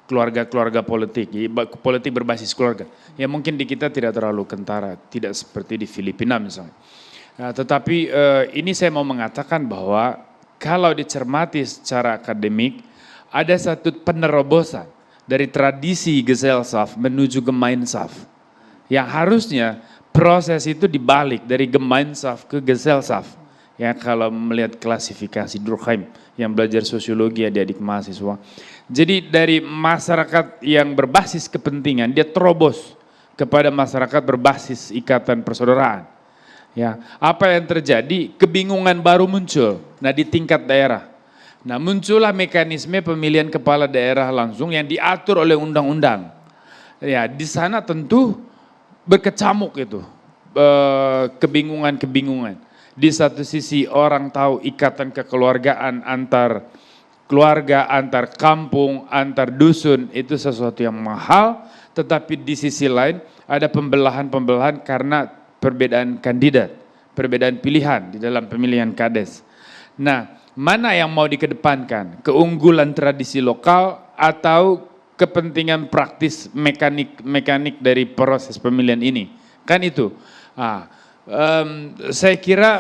keluarga-keluarga politik berbasis keluarga. Ya mungkin di kita tidak terlalu kentara, tidak seperti di Filipina misalnya. Nah, tetapi ini saya mau mengatakan bahwa kalau dicermati secara akademik, ada satu penerobosan dari tradisi Gesellschaft menuju Gemeinschaft. Yang harusnya proses itu dibalik dari Gemeinschaft ke Gesellschaft. Ya, kalau melihat klasifikasi Durkheim yang belajar sosiologi adik-adik mahasiswa. Jadi dari masyarakat yang berbasis kepentingan, dia terobos kepada masyarakat berbasis ikatan persaudaraan. Ya, apa yang terjadi? Kebingungan baru muncul. Nah, di tingkat daerah. Nah, muncullah mekanisme pemilihan kepala daerah langsung yang diatur oleh undang-undang. Ya, di sana tentu berkecamuk itu kebingungan-kebingungan. Di satu sisi orang tahu ikatan kekeluargaan antar keluarga, antar kampung, antar dusun itu sesuatu yang mahal, tetapi di sisi lain ada pembelahan-pembelahan karena perbedaan kandidat, perbedaan pilihan di dalam pemilihan kades. Nah, mana yang mau dikedepankan? Keunggulan tradisi lokal atau kepentingan praktis mekanik dari proses pemilihan ini. Kan itu. Saya kira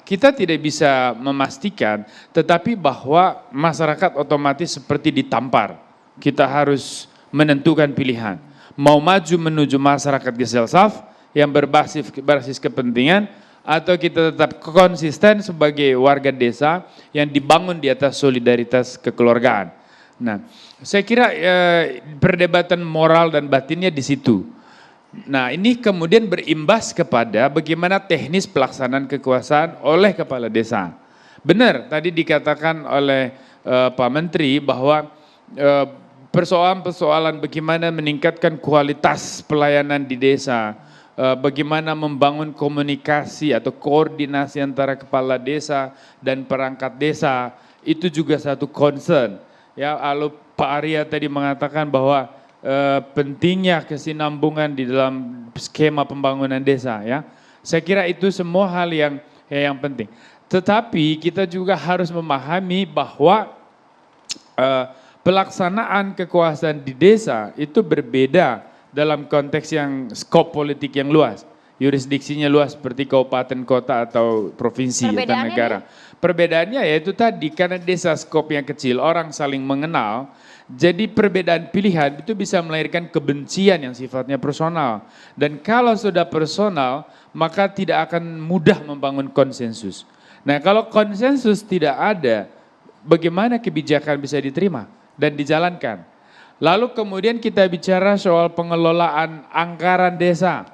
kita tidak bisa memastikan, tetapi bahwa masyarakat otomatis seperti ditampar. Kita harus menentukan pilihan. Mau maju menuju masyarakat gesellschaft yang berbasis kepentingan, atau kita tetap konsisten sebagai warga desa yang dibangun di atas solidaritas kekeluargaan. Nah, saya kira perdebatan moral dan batinnya di situ. Nah, ini kemudian berimbas kepada bagaimana teknis pelaksanaan kekuasaan oleh kepala desa. Benar, tadi dikatakan oleh Pak Menteri bahwa persoalan-persoalan bagaimana meningkatkan kualitas pelayanan di desa, bagaimana membangun komunikasi atau koordinasi antara kepala desa dan perangkat desa, itu juga satu concern. Ya, lalu Pak Arya tadi mengatakan bahwa pentingnya kesinambungan di dalam skema pembangunan desa, ya. Saya kira itu semua hal yang penting. Tetapi kita juga harus memahami bahwa pelaksanaan kekuasaan di desa itu berbeda dalam konteks yang skop politik yang luas. Yurisdiksinya luas seperti kabupaten, kota, atau provinsi atau negara. Perbedaannya yaitu tadi, karena desa skopnya kecil, orang saling mengenal, jadi perbedaan pilihan itu bisa melahirkan kebencian yang sifatnya personal. Dan kalau sudah personal, maka tidak akan mudah membangun konsensus. Nah, kalau konsensus tidak ada, bagaimana kebijakan bisa diterima dan dijalankan? Lalu kemudian kita bicara soal pengelolaan anggaran desa.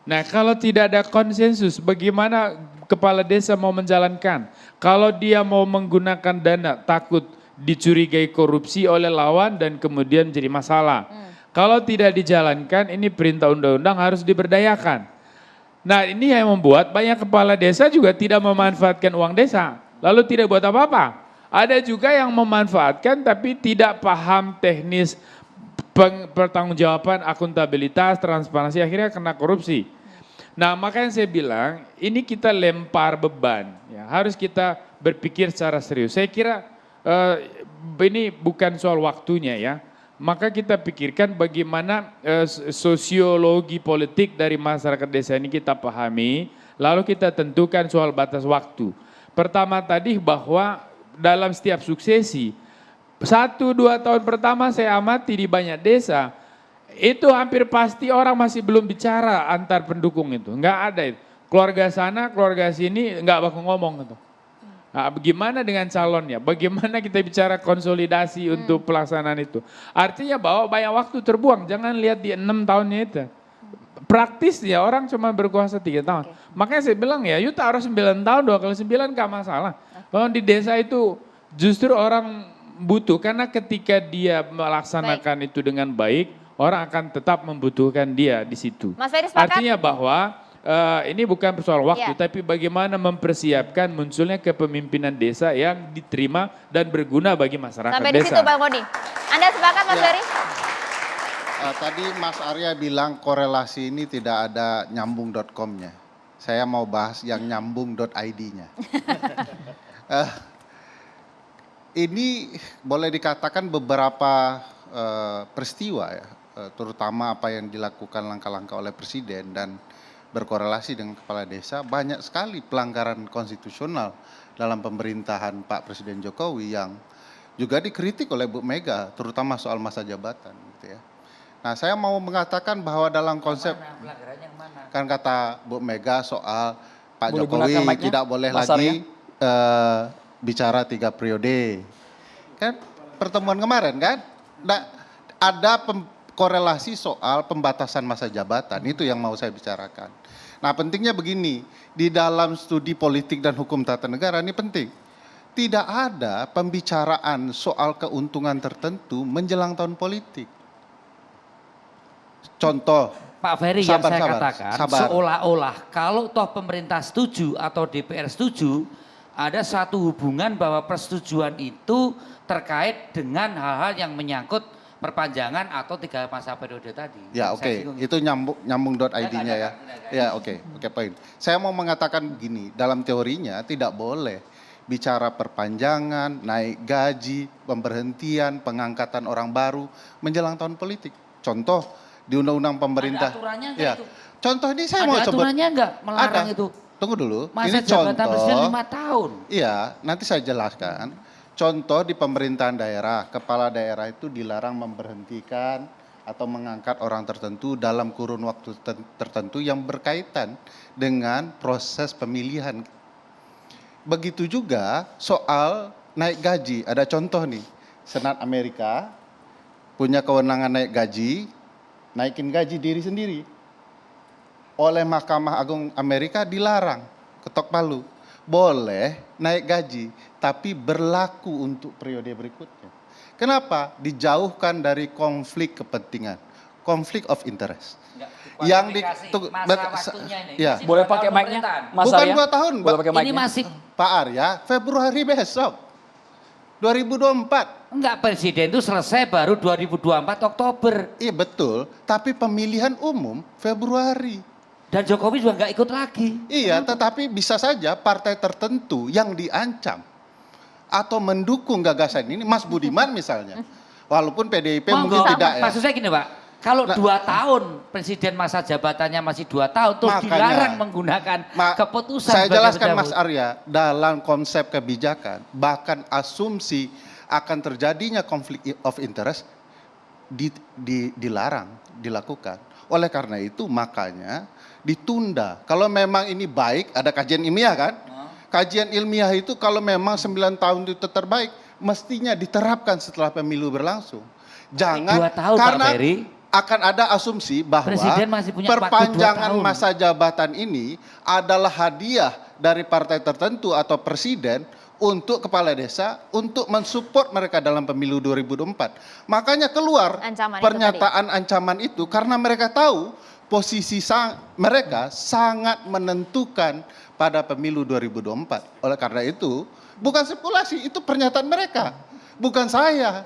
Nah, kalau tidak ada konsensus, bagaimana kepala desa mau menjalankan? Kalau dia mau menggunakan dana, takut dicurigai korupsi oleh lawan dan kemudian jadi masalah. Kalau tidak dijalankan, ini perintah undang-undang harus diberdayakan. Nah, ini yang membuat banyak kepala desa juga tidak memanfaatkan uang desa, lalu tidak buat apa-apa. Ada juga yang memanfaatkan tapi tidak paham teknis pertanggungjawaban, akuntabilitas, transparansi, akhirnya kena korupsi. Nah, makanya saya bilang ini kita lempar beban, ya, harus kita berpikir secara serius. Saya kira ini bukan soal waktunya, ya. Maka kita pikirkan bagaimana sosiologi politik dari masyarakat desa ini kita pahami, lalu kita tentukan soal batas waktu. Pertama tadi bahwa dalam setiap suksesi, 1-2 tahun pertama saya amati di banyak desa, itu hampir pasti orang masih belum bicara antar pendukung itu, nggak ada itu. Keluarga sana, keluarga sini nggak bakal ngomong gitu. Nah, bagaimana dengan calonnya? Bagaimana kita bicara konsolidasi untuk pelaksanaan itu? Artinya bahwa banyak waktu terbuang, jangan lihat di 6 tahunnya itu. Praktisnya orang cuma berkuasa 3 tahun. Makanya saya bilang ya, you taruh 9 tahun, 2 kali 9 nggak masalah. Kalau di desa itu justru orang butuh, karena ketika dia melaksanakan itu dengan baik, orang akan tetap membutuhkan dia di situ. Mas Ferry sepakat? Artinya bahwa ini bukan soal waktu, tapi bagaimana mempersiapkan munculnya kepemimpinan desa yang diterima dan berguna bagi masyarakat sampai desa. Sampai di situ Bang Boni. Anda sepakat Mas Ferry? Tadi Mas Arya bilang korelasi ini tidak ada nyambung.com-nya. Saya mau bahas yang nyambung.id-nya. Ini boleh dikatakan beberapa peristiwa, ya, terutama apa yang dilakukan langkah-langkah oleh Presiden dan berkorelasi dengan kepala desa, banyak sekali pelanggaran konstitusional dalam pemerintahan Pak Presiden Jokowi yang juga dikritik oleh Bu Mega, terutama soal masa jabatan, gitu ya. Nah, saya mau mengatakan bahwa dalam konsep, kan kata Bu Mega soal Pak Jokowi tidak boleh lagi bicara 3 periode. Kan pertemuan kemarin kan, ada korelasi soal pembatasan masa jabatan, itu yang mau saya bicarakan. Nah, pentingnya begini, di dalam studi politik dan hukum tata negara ini penting. Tidak ada pembicaraan soal keuntungan tertentu menjelang tahun politik. Contoh, Pak Ferry yang saya katakan seolah-olah kalau toh pemerintah setuju atau DPR setuju, ada satu hubungan bahwa persetujuan itu terkait dengan hal-hal yang menyangkut perpanjangan atau 3 masa periode tadi. Ya, oke. Itu nyambung.id-nya ya. Ya, oke, poin. Saya mau mengatakan begini, dalam teorinya tidak boleh bicara perpanjangan, naik gaji, pemberhentian, pengangkatan orang baru menjelang tahun politik. Contoh di undang-undang pemerintah. Ada aturannya enggak Ya. itu? Contoh ini saya Ada mau sebut. aturannya enggak melarang Ada. itu? Tunggu dulu. Masa Ini jabatan contoh. presiden 5 tahun. Iya, nanti saya jelaskan. Contoh di pemerintahan daerah, kepala daerah itu dilarang memberhentikan atau mengangkat orang tertentu dalam kurun waktu tertentu yang berkaitan dengan proses pemilihan. Begitu juga soal naik gaji. Ada contoh nih, Senat Amerika punya kewenangan naik gaji, naikin gaji diri sendiri. Oleh Mahkamah Agung Amerika dilarang, ketok palu. Boleh naik gaji, tapi berlaku untuk periode berikutnya. Kenapa? Dijauhkan dari konflik kepentingan, konflik of interest. Yang di ya. Boleh pakai mic-nya, Mas Bukan Arya? 2 tahun, Boleh pakai Ini mic-nya? masih Pak Arya, Februari besok. 2024. enggak, presiden itu selesai baru 2024 Oktober. Iya betul, tapi pemilihan umum Februari. Dan Jokowi juga enggak ikut lagi. Iya, tetapi bisa saja partai tertentu yang diancam atau mendukung gagasan ini, Mas Budiman misalnya. Walaupun PDIP mungkin tidak ya. Maksud saya gini Pak, kalau 2 tahun presiden masa jabatannya masih 2 tahun, terus Makanya, dilarang menggunakan keputusan. Saya sebagai jelaskan pejabat. Mas Arya, dalam konsep kebijakan, bahkan asumsi akan terjadinya konflik of interest dilarang, dilakukan. Oleh karena itu makanya ditunda. Kalau memang ini baik, ada kajian ilmiah kan? Kajian ilmiah itu kalau memang 9 tahun itu terbaik, mestinya diterapkan setelah pemilu berlangsung. Jangan 2 tahun, karena Pak Ferry. akan ada asumsi bahwa Presiden masih punya waktu 2 perpanjangan tahun. masa jabatan ini adalah hadiah dari partai tertentu atau presiden untuk kepala desa untuk mensupport mereka dalam pemilu 2024. Makanya keluar Ancaman itu pernyataan ancaman itu karena mereka tahu posisi mereka sangat menentukan pada pemilu 2024. Oleh karena itu, bukan spekulasi, itu pernyataan mereka, bukan saya.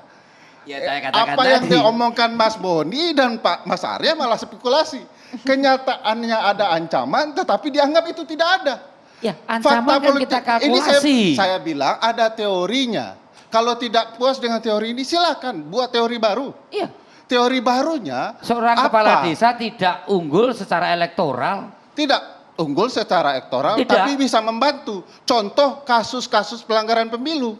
Ya, saya katakan Apa yang tadi. diomongkan Mas Boni dan Pak Mas Arya malah spekulasi. Kenyataannya ada ancaman, tetapi dianggap itu tidak ada. Ya, ancaman kan kita kalkulasi. Ini saya bilang ada teorinya. Kalau tidak puas dengan teori ini, silakan buat teori baru. Iya. Teori barunya Seorang apa? kepala desa tidak unggul secara elektoral. Tidak unggul secara elektoral, Tidak. tapi bisa membantu. Contoh kasus-kasus pelanggaran pemilu.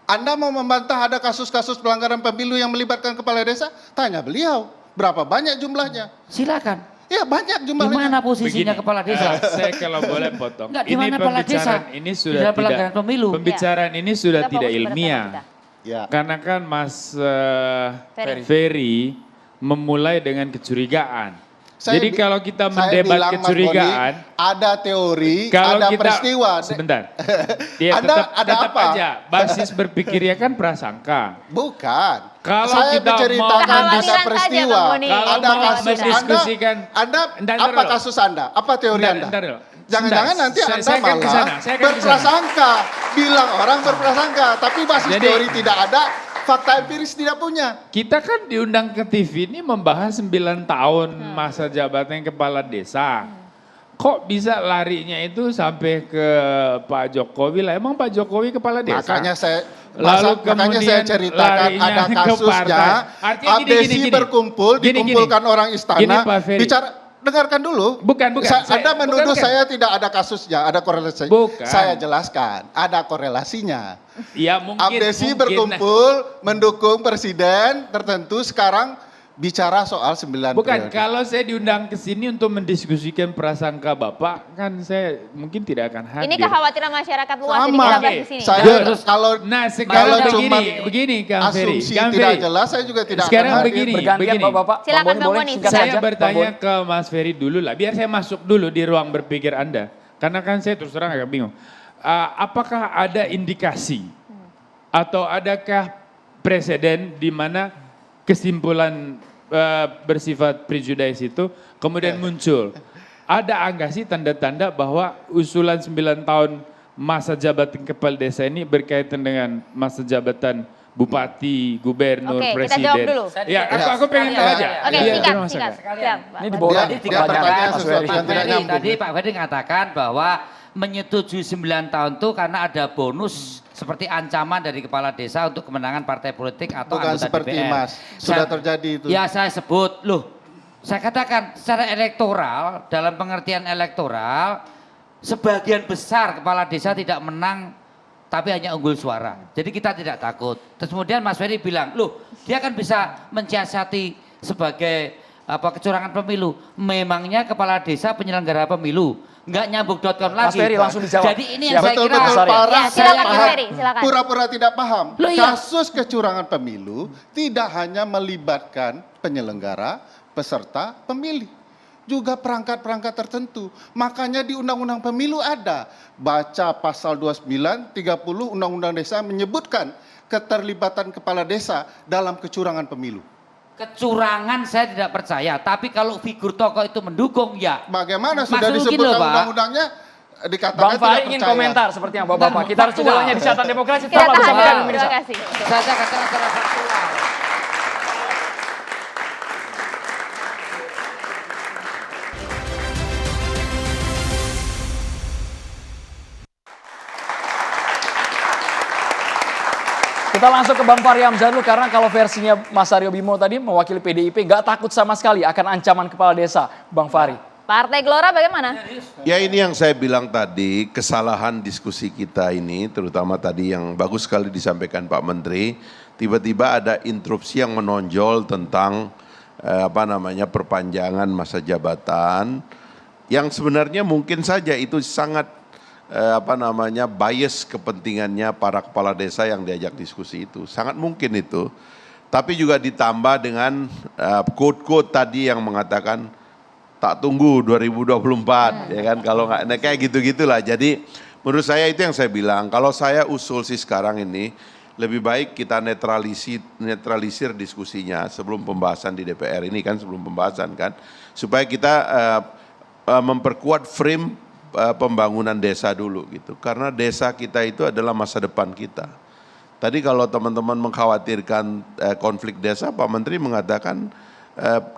Anda mau membantah ada kasus-kasus pelanggaran pemilu yang melibatkan kepala desa? Tanya beliau, berapa banyak jumlahnya? Silakan. Ya banyak Di jumlahnya. mana posisinya Begini, kepala desa? saya kalau boleh potong. Enggak, di mana kepala desa? Ini Di sudah dalam tidak pelanggaran pemilu. pembicaraan ini sudah Kita tidak fokus pada tema ilmiah. kita. Ya. Karena kan Mas Ferry. Ferry memulai dengan kecurigaan. Saya Jadi bi- kalau kita saya mendebat bilang, Mas kecurigaan, Boni, ada teori, kalau ada kita peristiwa. sebentar, dia Anda ada tetap apa? aja basis berpikirnya kan prasangka. Bukan. Kalau Saya kita menceritakan mau ada Kekhawatiran peristiwa, saja, Bang Boni. Kalau ada mau kasus mendiskusikan, Anda Bentar apa dulu. kasus Anda? Apa teori Bentar, Anda? bentar dulu. Jangan-jangan Sebentar. nanti Anda Saya akan malah kesana, saya akan berprasangka, bilang orang berprasangka, tapi basis Jadi- teori tidak ada, fakta empiris tidak punya. Kita kan diundang ke TV ini membahas 9 tahun masa jabatan kepala desa. Kok bisa larinya itu sampai ke Pak Jokowi lah? Emang Pak Jokowi kepala desa? Makanya saya Lalu makanya saya kemudian ceritakan larinya ada ke kasusnya, partai. Artinya gini, abdesi gini. berkumpul, Gini, dikumpulkan gini. orang istana, Gini, Pak Ferry. bicara, dengarkan dulu. Bukan. Anda menuduh bukan. saya tidak ada kasusnya, ada korelasi. Bukan. Saya jelaskan, ada korelasinya. Ya mungkin. Abdesi mungkin. berkumpul mendukung presiden tertentu, sekarang bicara soal 9 Bukan, periode. kalau saya diundang ke sini untuk mendiskusikan prasangka Bapak, kan saya mungkin tidak akan hadir. Ini kekhawatiran masyarakat luas jadi Sama. kita bahas di sini. Saya Terus, kalau Nah, kalau sekarang cuma begini Kang Ferry. asumsi Kang tidak Ferry. jelas, saya juga tidak Sekarang akan hadir. begini, Bergantian begini. Bapak-Bapak. Silakan, Bang Boni, Bang boleh Boni. singkat Saya saja, Bang bertanya Boni. ke Mas Ferry dulu lah, biar saya masuk dulu di ruang berpikir Anda. Karena kan saya terus terang agak bingung. Apakah ada indikasi atau adakah presiden di mana kesimpulan bersifat prejudis itu kemudian muncul? Ada enggak sih tanda-tanda bahwa usulan 9 tahun masa jabatan kepala desa ini berkaitan dengan masa jabatan bupati, gubernur, Oke, kita presiden? jawab dulu. Ya, aku pengen tahu aja. Oke, Iya, singkat, terima singkat. kasih. Siap, Pak. Ini di bawah Dia- tadi dia tinggal bertanya Mas sesuatu Ferry. yang tidak Tadi, nyambung. tadi Pak Ferry mengatakan bahwa menyetujui 9 tahun itu karena ada bonus seperti ancaman dari kepala desa untuk kemenangan partai politik atau Bukan anggota seperti DPR. Mas, sudah terjadi itu. Ya saya sebut, loh saya katakan secara elektoral, dalam pengertian elektoral, sebagian besar kepala desa tidak menang tapi hanya unggul suara. Jadi kita tidak takut. Terus kemudian Mas Ferry bilang, loh dia kan bisa mensiasati sebagai kecurangan pemilu. Memangnya kepala desa penyelenggara pemilu nggak nyambung.com lagi. Mas Ferry langsung dijawab. Jadi ini yang saya kira Betul, Pak. Silakan Mas Ferry, silakan. Pura-pura tidak paham. Loh, iya. Kasus kecurangan pemilu tidak hanya melibatkan penyelenggara, peserta, pemilih. Juga perangkat-perangkat tertentu. Makanya di Undang-Undang Pemilu ada. Baca pasal 29, 30 Undang-Undang Desa menyebutkan keterlibatan kepala desa dalam kecurangan pemilu. Kecurangan saya tidak percaya, tapi kalau figur tokoh itu mendukung ya. Bagaimana sudah Maksud disebut loh, dalam Pak. undang-undangnya dikatakan Bang Fahri tidak ingin percaya. komentar seperti yang Bapak-Bapak. Kita harus Faktual. jeda di catatan demokrasi. Kita Tetaplah bersama tahan kami, dulu, pemirsa. terima kasih. Saya katakan secara faktual. Kita langsung ke Bang Fahri Hamzah dulu karena kalau versinya Mas Aryo Bimo tadi mewakili PDIP nggak takut sama sekali akan ancaman kepala desa. Bang Fahri. Partai Gelora bagaimana? Ya ini yang saya bilang tadi, kesalahan diskusi kita ini, terutama tadi yang bagus sekali disampaikan Pak Menteri, tiba-tiba ada interupsi yang menonjol tentang perpanjangan masa jabatan, yang sebenarnya mungkin saja itu sangat bias kepentingannya para kepala desa yang diajak diskusi itu, sangat mungkin itu. Tapi juga ditambah dengan quote-quote tadi yang mengatakan tak tunggu 2024 ya kan, kalau nggak kayak gitu-gitulah. Jadi menurut saya itu yang saya bilang, kalau saya usul sih sekarang ini lebih baik kita netralisir diskusinya sebelum pembahasan di DPR ini kan, sebelum pembahasan kan, supaya kita memperkuat frame pembangunan desa dulu gitu, karena desa kita itu adalah masa depan kita. Tadi kalau teman-teman mengkhawatirkan konflik desa, Pak Menteri mengatakan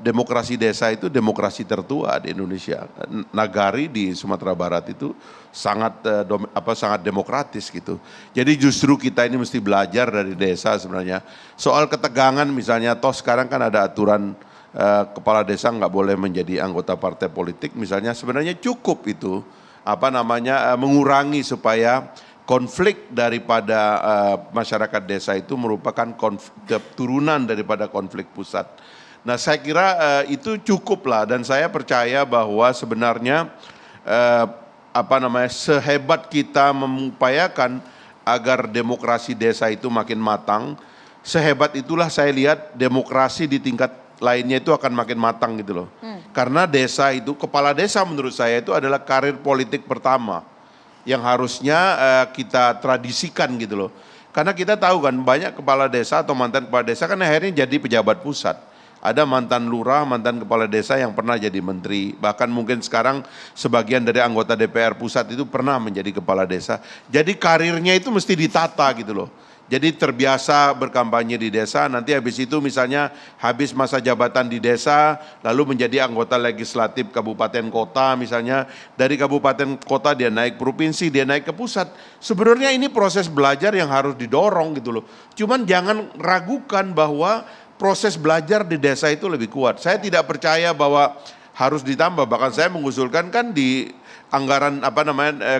demokrasi desa itu demokrasi tertua di Indonesia. Nagari di Sumatera Barat itu sangat sangat demokratis gitu. Jadi justru kita ini mesti belajar dari desa sebenarnya. Soal ketegangan misalnya, toh sekarang kan ada aturan kepala desa nggak boleh menjadi anggota partai politik misalnya, sebenarnya cukup itu mengurangi supaya konflik daripada masyarakat desa itu merupakan turunan daripada konflik pusat. Nah saya kira itu cukup lah, dan saya percaya bahwa sebenarnya sehebat kita mengupayakan agar demokrasi desa itu makin matang, sehebat itulah saya lihat demokrasi di tingkat lainnya itu akan makin matang gitu loh. Karena desa itu, kepala desa menurut saya itu adalah karir politik pertama yang harusnya kita tradisikan gitu loh. Karena kita tahu kan banyak kepala desa atau mantan kepala desa kan akhirnya jadi pejabat pusat. Ada mantan lurah, mantan kepala desa yang pernah jadi menteri. Bahkan mungkin sekarang sebagian dari anggota DPR pusat itu pernah menjadi kepala desa. Jadi karirnya itu mesti ditata gitu loh. Jadi terbiasa berkampanye di desa, nanti habis itu misalnya habis masa jabatan di desa, lalu menjadi anggota legislatif kabupaten kota misalnya, dari kabupaten kota dia naik provinsi, dia naik ke pusat. Sebenarnya ini proses belajar yang harus didorong gitu loh. Cuman jangan ragukan bahwa proses belajar di desa itu lebih kuat. Saya tidak percaya bahwa harus ditambah, bahkan saya mengusulkan kan di anggaran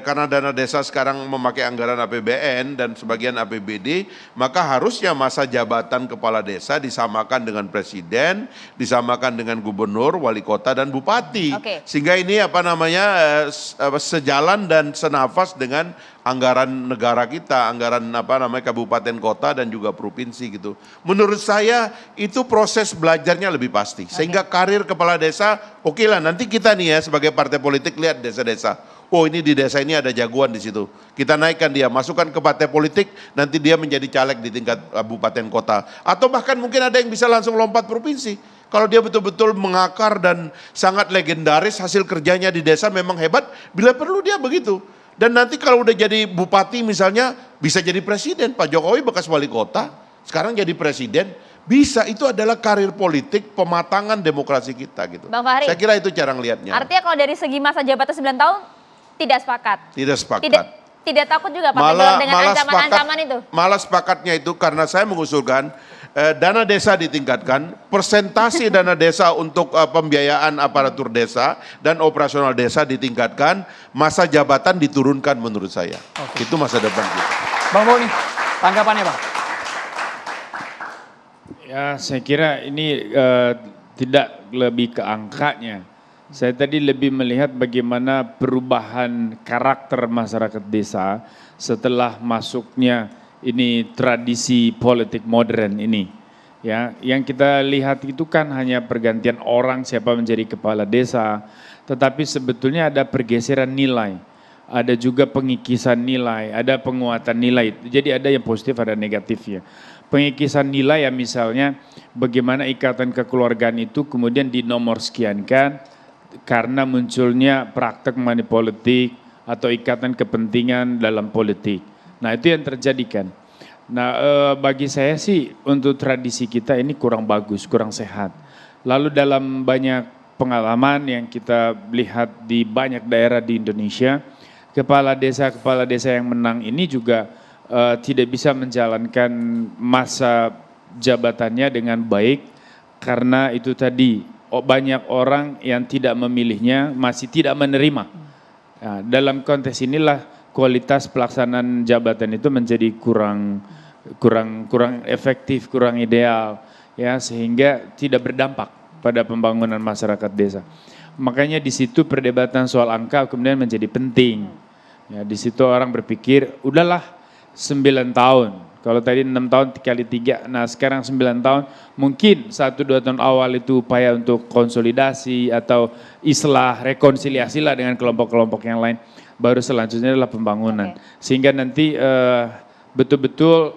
karena dana desa sekarang memakai anggaran APBN dan sebagian APBD, maka harusnya masa jabatan kepala desa disamakan dengan presiden, disamakan dengan gubernur, wali kota dan bupati. Sehingga ini sejalan dan senafas dengan anggaran negara kita, anggaran kabupaten kota dan juga provinsi gitu. Menurut saya itu proses belajarnya lebih pasti. Sehingga karir kepala desa, oke lah nanti kita nih ya sebagai partai politik lihat desa-desa. Oh ini di desa ini ada jagoan di situ. Kita naikkan dia, masukkan ke partai politik, nanti dia menjadi caleg di tingkat kabupaten kota. Atau bahkan mungkin ada yang bisa langsung lompat provinsi. Kalau dia betul-betul mengakar dan sangat legendaris, hasil kerjanya di desa memang hebat, bila perlu dia begitu. Dan nanti kalau udah jadi bupati misalnya, bisa jadi presiden. Pak Jokowi bekas wali kota, sekarang jadi presiden. Bisa, itu adalah karir politik, pematangan demokrasi kita gitu. Bang Fahri, saya kira itu cara ngelihatnya. artinya kalau dari segi masa jabatan 9 tahun, Tidak sepakat. Tidak sepakat. Tidak takut juga Pak Teguh dengan ancaman-ancaman itu? Malah sepakatnya itu karena saya mengusulkan dana desa ditingkatkan, persentase dana desa untuk pembiayaan aparatur desa dan operasional desa ditingkatkan, masa jabatan diturunkan menurut saya. Itu masa depan kita. Bang Boni, tanggapannya Bang? Ya saya kira ini tidak lebih ke angkanya. Saya tadi lebih melihat bagaimana perubahan karakter masyarakat desa setelah masuknya ini tradisi politik modern ini. Ya, yang kita lihat itu kan hanya pergantian orang siapa menjadi kepala desa, tetapi sebetulnya ada pergeseran nilai. Ada juga pengikisan nilai, ada penguatan nilai. Jadi ada yang positif, ada negatifnya. Pengikisan nilai ya misalnya bagaimana ikatan kekeluargaan itu kemudian dinomorsekiankan karena munculnya praktek money politik atau ikatan kepentingan dalam politik. Nah itu yang terjadi kan. Nah bagi saya sih untuk tradisi kita ini kurang bagus, kurang sehat. Lalu dalam banyak pengalaman yang kita lihat di banyak daerah di Indonesia, kepala desa yang menang ini juga tidak bisa menjalankan masa jabatannya dengan baik karena itu tadi banyak orang yang tidak memilihnya masih tidak menerima. Nah, dalam konteks inilah kualitas pelaksanaan jabatan itu menjadi kurang efektif, kurang ideal ya sehingga tidak berdampak pada pembangunan masyarakat desa. Makanya di situ perdebatan soal angka kemudian menjadi penting. Ya, di situ orang berpikir udahlah 9 tahun. Kalau tadi 6 tahun kali 3, nah sekarang 9 tahun. Mungkin 1-2 tahun awal itu upaya untuk konsolidasi atau islah, rekonsiliasi lah dengan kelompok-kelompok yang lain. Baru selanjutnya adalah pembangunan. Sehingga nanti betul-betul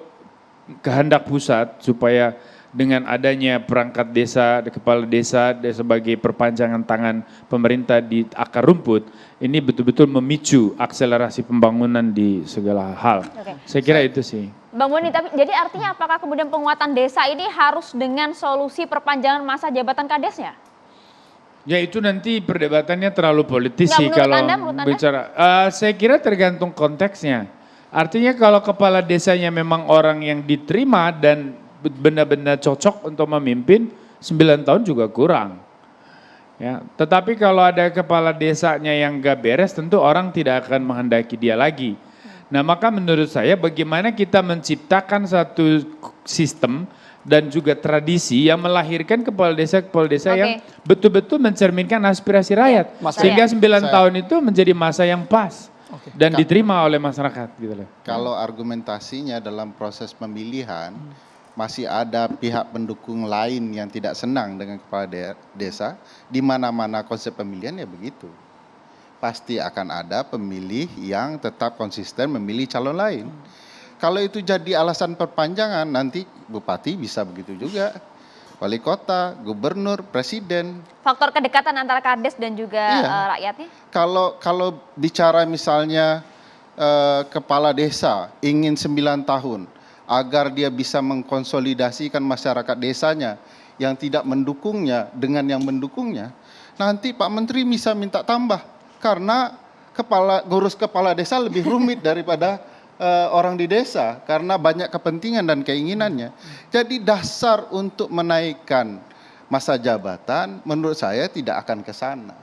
kehendak pusat supaya dengan adanya perangkat desa, kepala desa sebagai perpanjangan tangan pemerintah di akar rumput, ini betul-betul memicu akselerasi pembangunan di segala hal. Saya kira itu sih. Bang Boni, tapi jadi artinya apakah kemudian penguatan desa ini harus dengan solusi perpanjangan masa jabatan kadesnya? Ya itu nanti perdebatannya terlalu politis sih kalau bicara. Saya kira tergantung konteksnya. Artinya kalau kepala desanya memang orang yang diterima dan benar-benar cocok untuk memimpin, 9 tahun juga kurang. Ya, tetapi kalau ada kepala desanya yang gak beres tentu orang tidak akan menghendaki dia lagi. Nah maka menurut saya bagaimana kita menciptakan satu sistem dan juga tradisi yang melahirkan kepala desa yang betul-betul mencerminkan aspirasi rakyat. Sehingga 9 tahun itu menjadi masa yang pas. Dan diterima oleh masyarakat gitu loh. Kalau argumentasinya dalam proses pemilihan masih ada pihak pendukung lain yang tidak senang dengan kepala desa, di mana-mana konsep pemilihan ya begitu. Pasti akan ada pemilih yang tetap konsisten memilih calon lain. Kalau itu jadi alasan perpanjangan, nanti bupati bisa begitu juga. Wali kota, gubernur, presiden. Faktor kedekatan antara kades dan juga rakyatnya? Kalau bicara misalnya kepala desa ingin 9 tahun agar dia bisa mengkonsolidasikan masyarakat desanya yang tidak mendukungnya dengan yang mendukungnya, nanti Pak Menteri bisa minta tambah karena ngurus kepala desa lebih rumit daripada orang di desa karena banyak kepentingan dan keinginannya. Jadi dasar untuk menaikkan masa jabatan menurut saya tidak akan ke sana.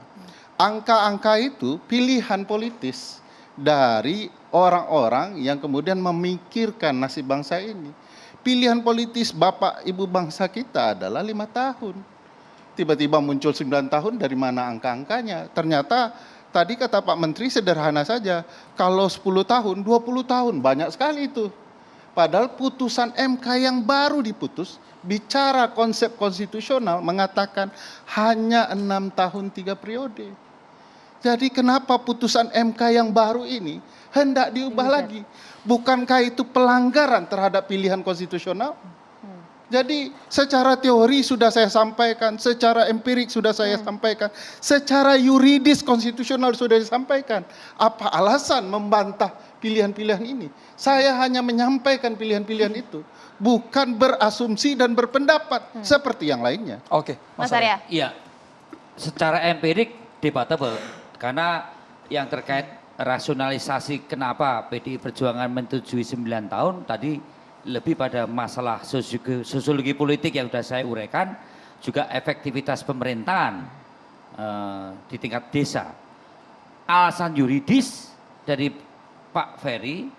Angka-angka itu pilihan politis dari orang-orang yang kemudian memikirkan nasib bangsa ini. Pilihan politis Bapak Ibu bangsa kita adalah 5 tahun. Tiba-tiba muncul 9 tahun, dari mana angka-angkanya? Ternyata tadi kata Pak Menteri sederhana saja, kalau 10 tahun, 20 tahun, banyak sekali itu. Padahal putusan MK yang baru diputus, bicara konsep konstitusional mengatakan hanya 6 tahun 3 periode. Jadi kenapa putusan MK yang baru ini hendak diubah lagi? Bukankah itu pelanggaran terhadap pilihan konstitusional? Jadi secara teori sudah saya sampaikan, secara empirik sudah saya sampaikan, secara yuridis konstitusional sudah disampaikan. Apa alasan membantah pilihan-pilihan ini? Saya hanya menyampaikan pilihan-pilihan itu, bukan berasumsi dan berpendapat seperti yang lainnya. Oke, Mas Arya. Iya, secara empirik debatable karena yang terkait rasionalisasi kenapa PDI Perjuangan menyetujui 9 tahun tadi lebih pada masalah sosiologi politik yang sudah saya uraikan, juga efektivitas pemerintahan di tingkat desa. Alasan yuridis dari Pak Ferry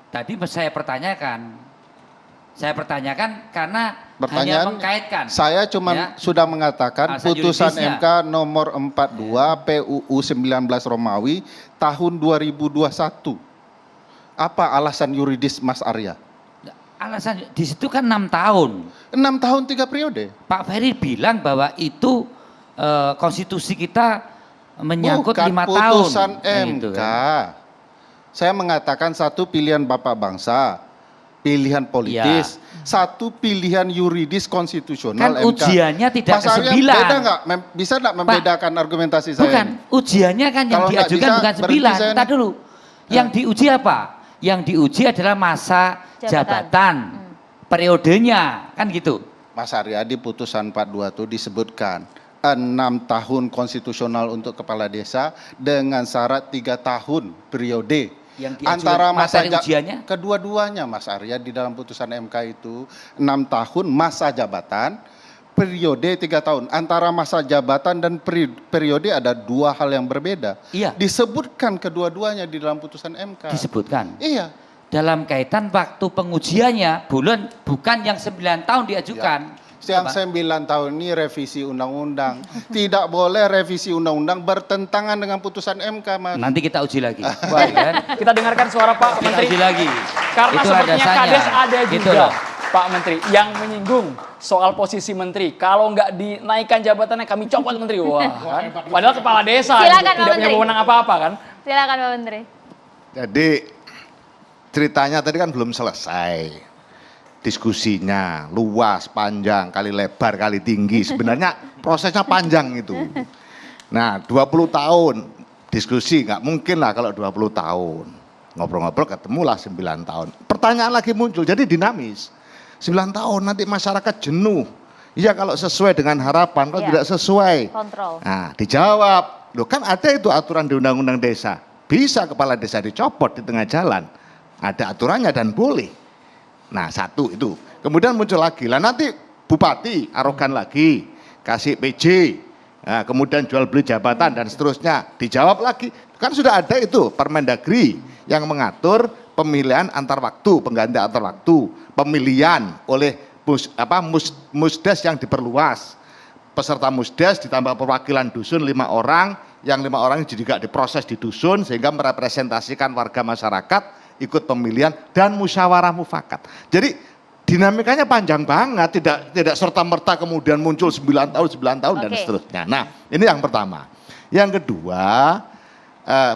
tadi saya pertanyakan karena hanya mengkaitkan. Saya cuma sudah mengatakan putusan MK nomor 42 PUU 19 Romawi tahun 2021. Apa alasan yuridis Mas Arya? Alasan di situ kan 6 tahun. 6 tahun 3 periode. Pak Ferry bilang bahwa itu konstitusi kita menyangkut 5 tahun. Bukan putusan MK. Gitu, kan? Saya mengatakan satu pilihan Bapak bangsa, pilihan politis, satu pilihan yuridis konstitusional kan MK. Ujiannya tidak Mas Arya, ke-9. beda nggak? Bisa nggak membedakan argumentasi saya? Bukan, ujiannya kan yang Kalau diajukan bisa, bukan 9. Entar dulu. Yang diuji apa? Yang diuji adalah masa jabatan. Periodenya, kan gitu. Mas Arya, di putusan 42 itu disebutkan 6 tahun konstitusional untuk kepala desa dengan syarat 3 tahun periode. Yang diajukan Antara masa ujiannya? Kedua-duanya Mas Arya di dalam putusan MK itu 6 tahun masa jabatan, periode 3 tahun. Antara masa jabatan dan periode ada 2 hal yang berbeda. Iya. Disebutkan kedua-duanya di dalam putusan MK. Disebutkan. Iya. Dalam kaitan waktu pengujiannya, bukan yang 9 tahun diajukan. Yang 9 tahun ini revisi undang-undang. Tidak boleh revisi undang-undang bertentangan dengan putusan MK, Mas. Nanti kita uji lagi. Baik, kita dengarkan suara Pak Menteri. Uji lagi. Karena itu sepertinya Kades ada gitu juga, loh. Pak Menteri, yang menyinggung soal posisi Menteri. Kalau nggak dinaikkan jabatannya kami copot Menteri. Wah, kan? Padahal kepala desa Silakan, tidak punya wewenang apa-apa kan? Silakan Pak Menteri. Jadi ceritanya tadi kan belum selesai. Diskusinya luas, panjang, kali lebar, kali tinggi. Sebenarnya prosesnya panjang itu. Nah 20 tahun diskusi nggak mungkin lah kalau 20 tahun. Ngobrol-ngobrol ketemulah 9 tahun. Pertanyaan lagi muncul, jadi dinamis. 9 tahun nanti masyarakat jenuh. Iya kalau sesuai dengan harapan, kalau tidak sesuai. Kontrol. Nah dijawab, loh kan ada itu aturan di Undang-Undang Desa. Bisa kepala desa dicopot di tengah jalan. Ada aturannya dan boleh. Nah satu itu, kemudian muncul lagi, lah nanti bupati arogan lagi, kasih PJ, nah, kemudian jual beli jabatan dan seterusnya, dijawab lagi, kan sudah ada itu Permendagri yang mengatur pemilihan antar waktu, pengganti antar waktu, pemilihan oleh musdes yang diperluas, peserta musdes ditambah perwakilan dusun 5 orang, yang 5 orang juga diproses di dusun sehingga merepresentasikan warga masyarakat, ikut pemilihan dan musyawarah mufakat. Jadi dinamikanya panjang banget, tidak serta-merta kemudian muncul 9 tahun dan seterusnya. Nah, ini yang pertama. Yang kedua,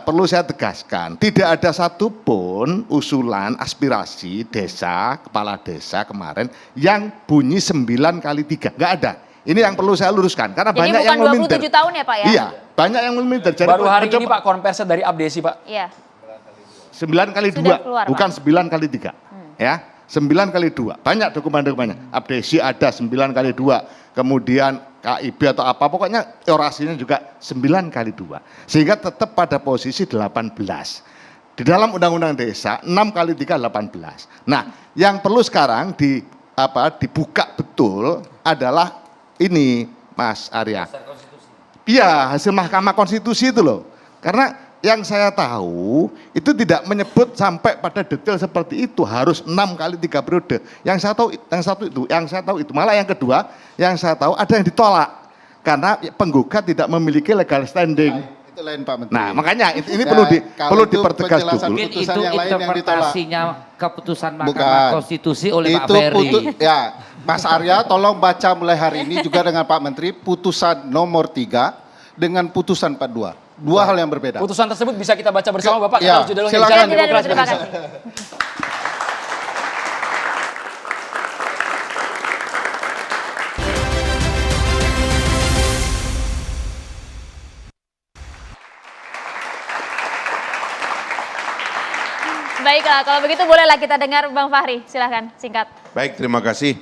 perlu saya tegaskan, tidak ada satupun usulan aspirasi desa, kepala desa kemarin yang bunyi 9 kali 3, nggak ada. Ini yang perlu saya luruskan karena jadi banyak bukan yang meminta. 27 tahun ya Pak ya? Iya, banyak yang meminta. Baru hari ini Pak konversi dari Abdesi Pak. Iya. 9 kali 2, bukan 9 kali 3. Ya, 9 kali 2. Banyak dokumen-dokumennya. Abdesi ada 9 kali 2. Kemudian KIB atau apa, pokoknya orasinya juga 9 kali 2. Sehingga tetap pada posisi 18. Di dalam Undang-Undang Desa 6 kali 3 18. Nah, yang perlu sekarang dibuka betul adalah ini Mas Arya. Iya, hasil Mahkamah Konstitusi itu loh. Karena yang saya tahu itu tidak menyebut sampai pada detail seperti itu, harus 6 kali 3 periode. Yang saya tahu itu. Malah yang kedua, yang saya tahu ada yang ditolak karena penggugat tidak memiliki legal standing. Itu lain Pak Menteri. Nah, makanya ini perlu dipertegas dulu. Mungkin itu interpretasinya keputusan Mahkamah Konstitusi oleh Pak Ferry. Ya, Mas Arya tolong baca mulai hari ini juga dengan Pak Menteri putusan nomor 3 dengan putusan 42. 2 hal yang berbeda. Putusan tersebut bisa kita baca bersama Bapak. Ya, kita harus silakan. Terima kasih. Baiklah, kalau begitu bolehlah kita dengar Bang Fahri, silahkan singkat. Baik, terima kasih.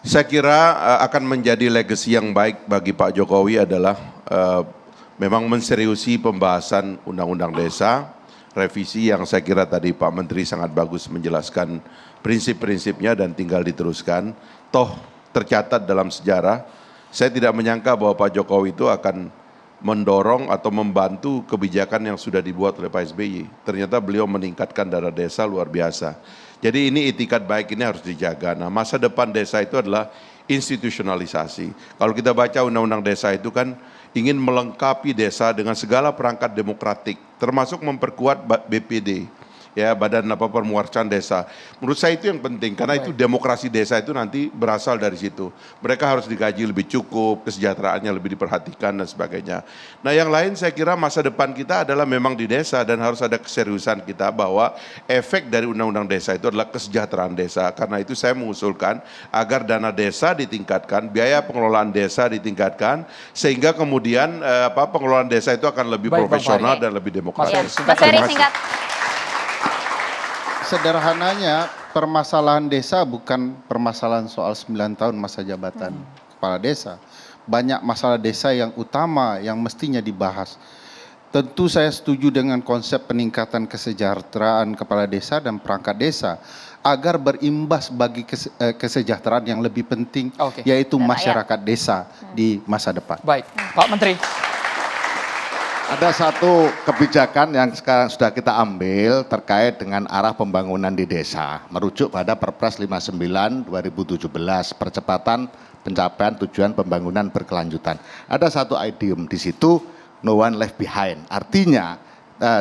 Saya kira akan menjadi legacy yang baik bagi Pak Jokowi adalah memang menseriusi pembahasan Undang-Undang Desa revisi yang saya kira tadi Pak Menteri sangat bagus menjelaskan prinsip-prinsipnya dan tinggal diteruskan. Toh tercatat dalam sejarah, saya tidak menyangka bahwa Pak Jokowi itu akan mendorong atau membantu kebijakan yang sudah dibuat oleh Pak SBY. Ternyata beliau meningkatkan dana desa luar biasa. Jadi ini itikat baik ini harus dijaga. Nah, masa depan desa itu adalah institusionalisasi. Kalau kita baca undang-undang desa itu kan ingin melengkapi desa dengan segala perangkat demokratik, termasuk memperkuat BPD, ya, Badan Pemuarcan Desa. Menurut saya itu yang penting, karena itu demokrasi desa itu nanti berasal dari situ. Mereka harus digaji lebih cukup, kesejahteraannya lebih diperhatikan dan sebagainya. Nah, yang lain saya kira masa depan kita adalah memang di desa dan harus ada keseriusan kita bahwa efek dari undang-undang desa itu adalah kesejahteraan desa. Karena itu saya mengusulkan agar dana desa ditingkatkan, biaya pengelolaan desa ditingkatkan, sehingga kemudian pengelolaan desa itu akan lebih profesional dan lebih demokratis. Mas Ferry singkat. Sederhananya, permasalahan desa bukan permasalahan soal 9 tahun masa jabatan kepala desa. Banyak masalah desa yang utama yang mestinya dibahas. Tentu saya setuju dengan konsep peningkatan kesejahteraan kepala desa dan perangkat desa agar berimbas bagi kesejahteraan yang lebih penting, yaitu masyarakat desa di masa depan. Baik, Pak Menteri. Ada satu kebijakan yang sekarang sudah kita ambil terkait dengan arah pembangunan di desa, merujuk pada Perpres 59 2017, percepatan pencapaian tujuan pembangunan berkelanjutan. Ada satu idiom di situ, no one left behind. Artinya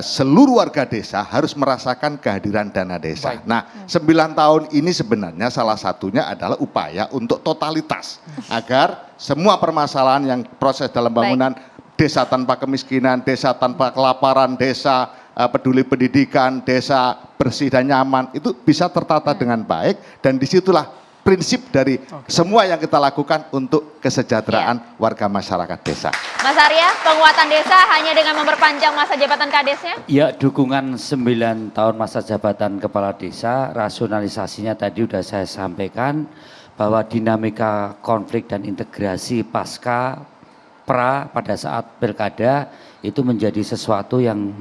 seluruh warga desa harus merasakan kehadiran dana desa. Nah, 9 tahun ini sebenarnya salah satunya adalah upaya untuk totalitas agar semua permasalahan yang proses dalam bangunan desa tanpa kemiskinan, desa tanpa kelaparan, desa peduli pendidikan, desa bersih dan nyaman, itu bisa tertata dengan baik, dan disitulah prinsip dari semua yang kita lakukan untuk kesejahteraan warga masyarakat desa. Mas Arya, penguatan desa hanya dengan memperpanjang masa jabatan kadesnya? Ya, dukungan 9 tahun masa jabatan kepala desa, rasionalisasinya tadi sudah saya sampaikan, bahwa dinamika konflik dan integrasi pasca pada saat pilkada itu menjadi sesuatu yang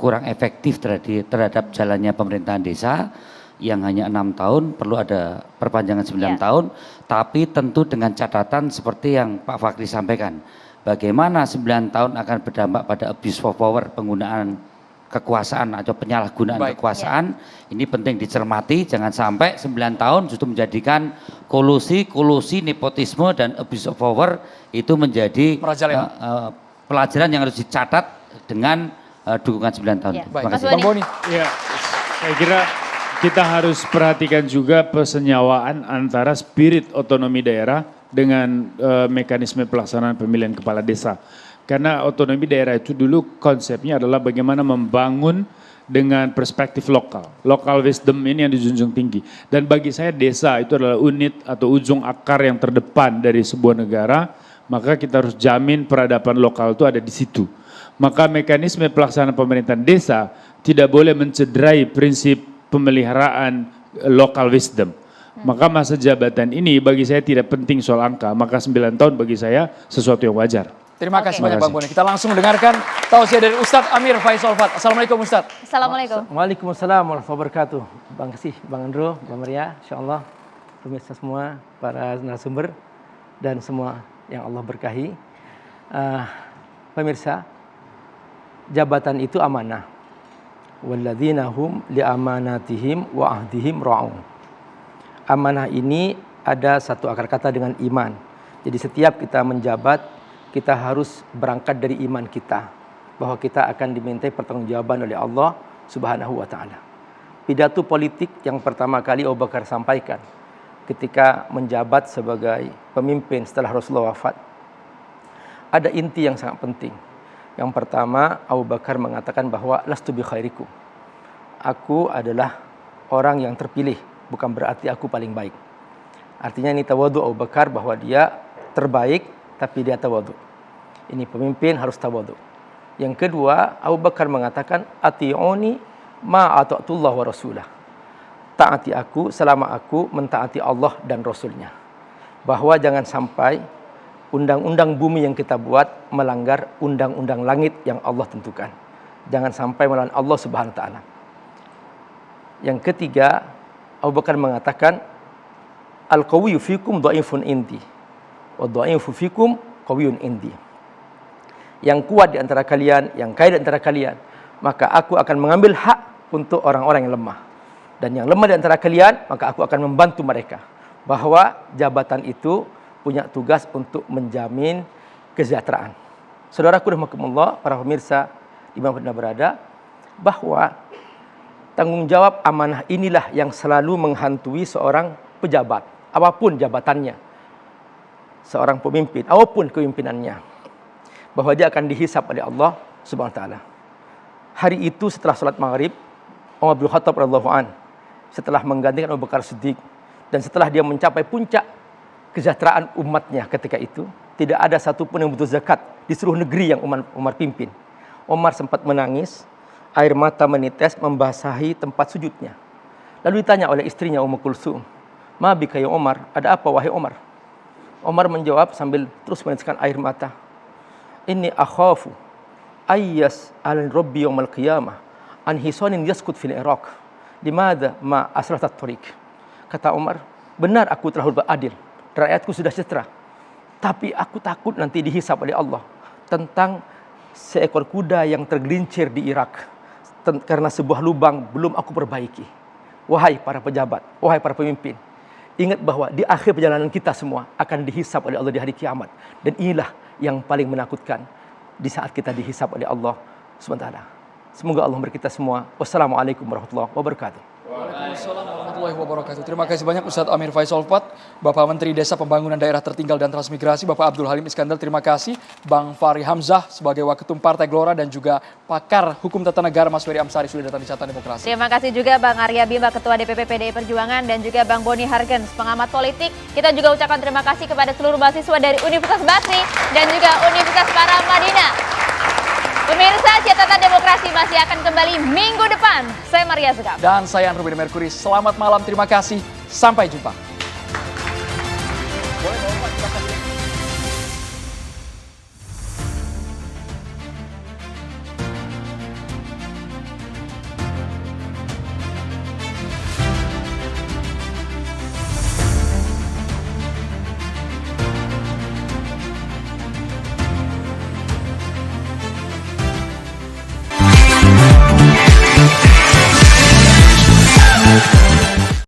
kurang efektif terhadap jalannya pemerintahan desa yang hanya 6 tahun, perlu ada perpanjangan 9 tahun, tapi tentu dengan catatan seperti yang Pak Fakri sampaikan, bagaimana 9 tahun akan berdampak pada abuse of power, penggunaan kekuasaan atau penyalahgunaan kekuasaan, ini penting dicermati, jangan sampai 9 tahun justru menjadikan kolusi nepotisme dan abuse of power itu menjadi pelajaran yang harus dicatat dengan dukungan 9 tahun. Terima kasih. Bang Boni. Ya, saya kira kita harus perhatikan juga persenyawaan antara spirit otonomi daerah dengan mekanisme pelaksanaan pemilihan kepala desa. Karena otonomi daerah itu dulu konsepnya adalah bagaimana membangun dengan perspektif lokal. Local wisdom ini yang dijunjung tinggi. Dan bagi saya desa itu adalah unit atau ujung akar yang terdepan dari sebuah negara. Maka kita harus jamin peradaban lokal itu ada di situ. Maka mekanisme pelaksanaan pemerintahan desa tidak boleh mencederai prinsip pemeliharaan local wisdom. Maka masa jabatan ini bagi saya tidak penting soal angka. Maka 9 tahun bagi saya sesuatu yang wajar. Terima kasih banyak Bang Boni. Kita langsung mendengarkan tausiah dari Ustadz Amir Faisal Fat. Assalamualaikum Ustadz. Assalamualaikum. Waalaikumsalam warahmatullahi wabarakatuh. Bang Kasih, Bang Andro, Bang Maria, insyaAllah pemirsa semua, para narasumber dan semua yang Allah berkahi. Pemirsa, jabatan itu amanah. Walladzina hum li amanatihim wa ahdihim ra'un. Amanah ini ada satu akar kata dengan iman. Jadi setiap kita menjabat, kita harus berangkat dari iman kita, bahwa kita akan dimintai pertanggungjawaban oleh Allah Subhanahu wa taala. Pidato politik yang pertama kali Abu Bakar sampaikan ketika menjabat sebagai pemimpin setelah Rasulullah wafat, ada inti yang sangat penting. Yang pertama, Abu Bakar mengatakan bahwa lastu bi khairikum. Aku adalah orang yang terpilih, bukan berarti aku paling baik. Artinya ini tawadhu Abu Bakar bahwa dia terbaik tapi dia tawadhu. Ini pemimpin harus tawadhu. Yang kedua, Abu Bakar mengatakan ati'uni ma ata'tullah wa rasulah. Taati aku selama aku mentaati Allah dan Rasulnya. Bahwa jangan sampai undang-undang bumi yang kita buat melanggar undang-undang langit yang Allah tentukan. Jangan sampai melawan Allah Subhanahu wa taala. Yang ketiga, Abu Bakar mengatakan, al-qawiyyu fikum dhaifun indi wa dhaifu fikum qawiyyun indi. Yang kuat di antara kalian, yang kaya di antara kalian, maka aku akan mengambil hak untuk orang-orang yang lemah. Dan yang lemah di antara kalian, maka aku akan membantu mereka. Bahwa jabatan itu punya tugas untuk menjamin kesejahteraan. Saudaraku rahimakumullah, para pemirsa dimanapun Anda berada, bahwa tanggung jawab amanah inilah yang selalu menghantui seorang pejabat, apapun jabatannya, seorang pemimpin, apapun kepemimpinannya, bahwa dia akan dihisab oleh Allah Subhanahu wa taala. Hari itu setelah salat maghrib, Umar bin Khattab radhiyallahu an, setelah menggantikan Abu Bakar Siddiq, dan setelah dia mencapai puncak kesejahteraan umatnya ketika itu, tidak ada satupun yang butuh zakat di seluruh negeri yang Umar pimpin. Umar sempat menangis, air mata menitis membasahi tempat sujudnya. Lalu ditanya oleh istrinya Ummu Kulsum, "Ma bika ya Umar, ada apa wahai Umar?" Umar menjawab sambil terus menitiskan air mata, "Inni akhafu ayyas alin rabbi yawmal qiyamah an hisanin yaskut fil Iraq. Limadha ma asratat tariq." Kata Umar, "Benar aku telah berbuat adil, rakyatku sudah sejahtera. Tapi aku takut nanti dihisab oleh Allah tentang seekor kuda yang tergelincir di Irak karena sebuah lubang belum aku perbaiki." Wahai para pejabat, wahai para pemimpin, ingat bahwa di akhir perjalanan kita semua akan dihisab oleh Allah di hari kiamat. Dan inilah yang paling menakutkan di saat kita dihisab oleh Allah SWT. Semoga Allah memberkati kita semua. Wassalamualaikum warahmatullahi wabarakatuh. Waalaikumsalam warahmatullahi wabarakatuh. Terima kasih banyak Ustadz Amir Faisal Fat, Bapak Menteri Desa Pembangunan Daerah Tertinggal dan Transmigrasi, Bapak Abdul Halim Iskandar, terima kasih. Bang Fahri Hamzah sebagai Waketum Partai Gelora dan juga pakar hukum tata negara Mas Ferry Amsari sudah datang di Catatan Demokrasi. Terima kasih juga Bang Arya Bima, Ketua DPP PDI Perjuangan, dan juga Bang Boni Hargens, pengamat politik. Kita juga ucapkan terima kasih kepada seluruh mahasiswa dari Universitas Basri dan juga Universitas Paramadina. Pemirsa, Catatan Demokrasi masih akan kembali minggu depan. Saya Maria Zegap. Dan saya Ruben Merkuri. Selamat malam, terima kasih. Sampai jumpa.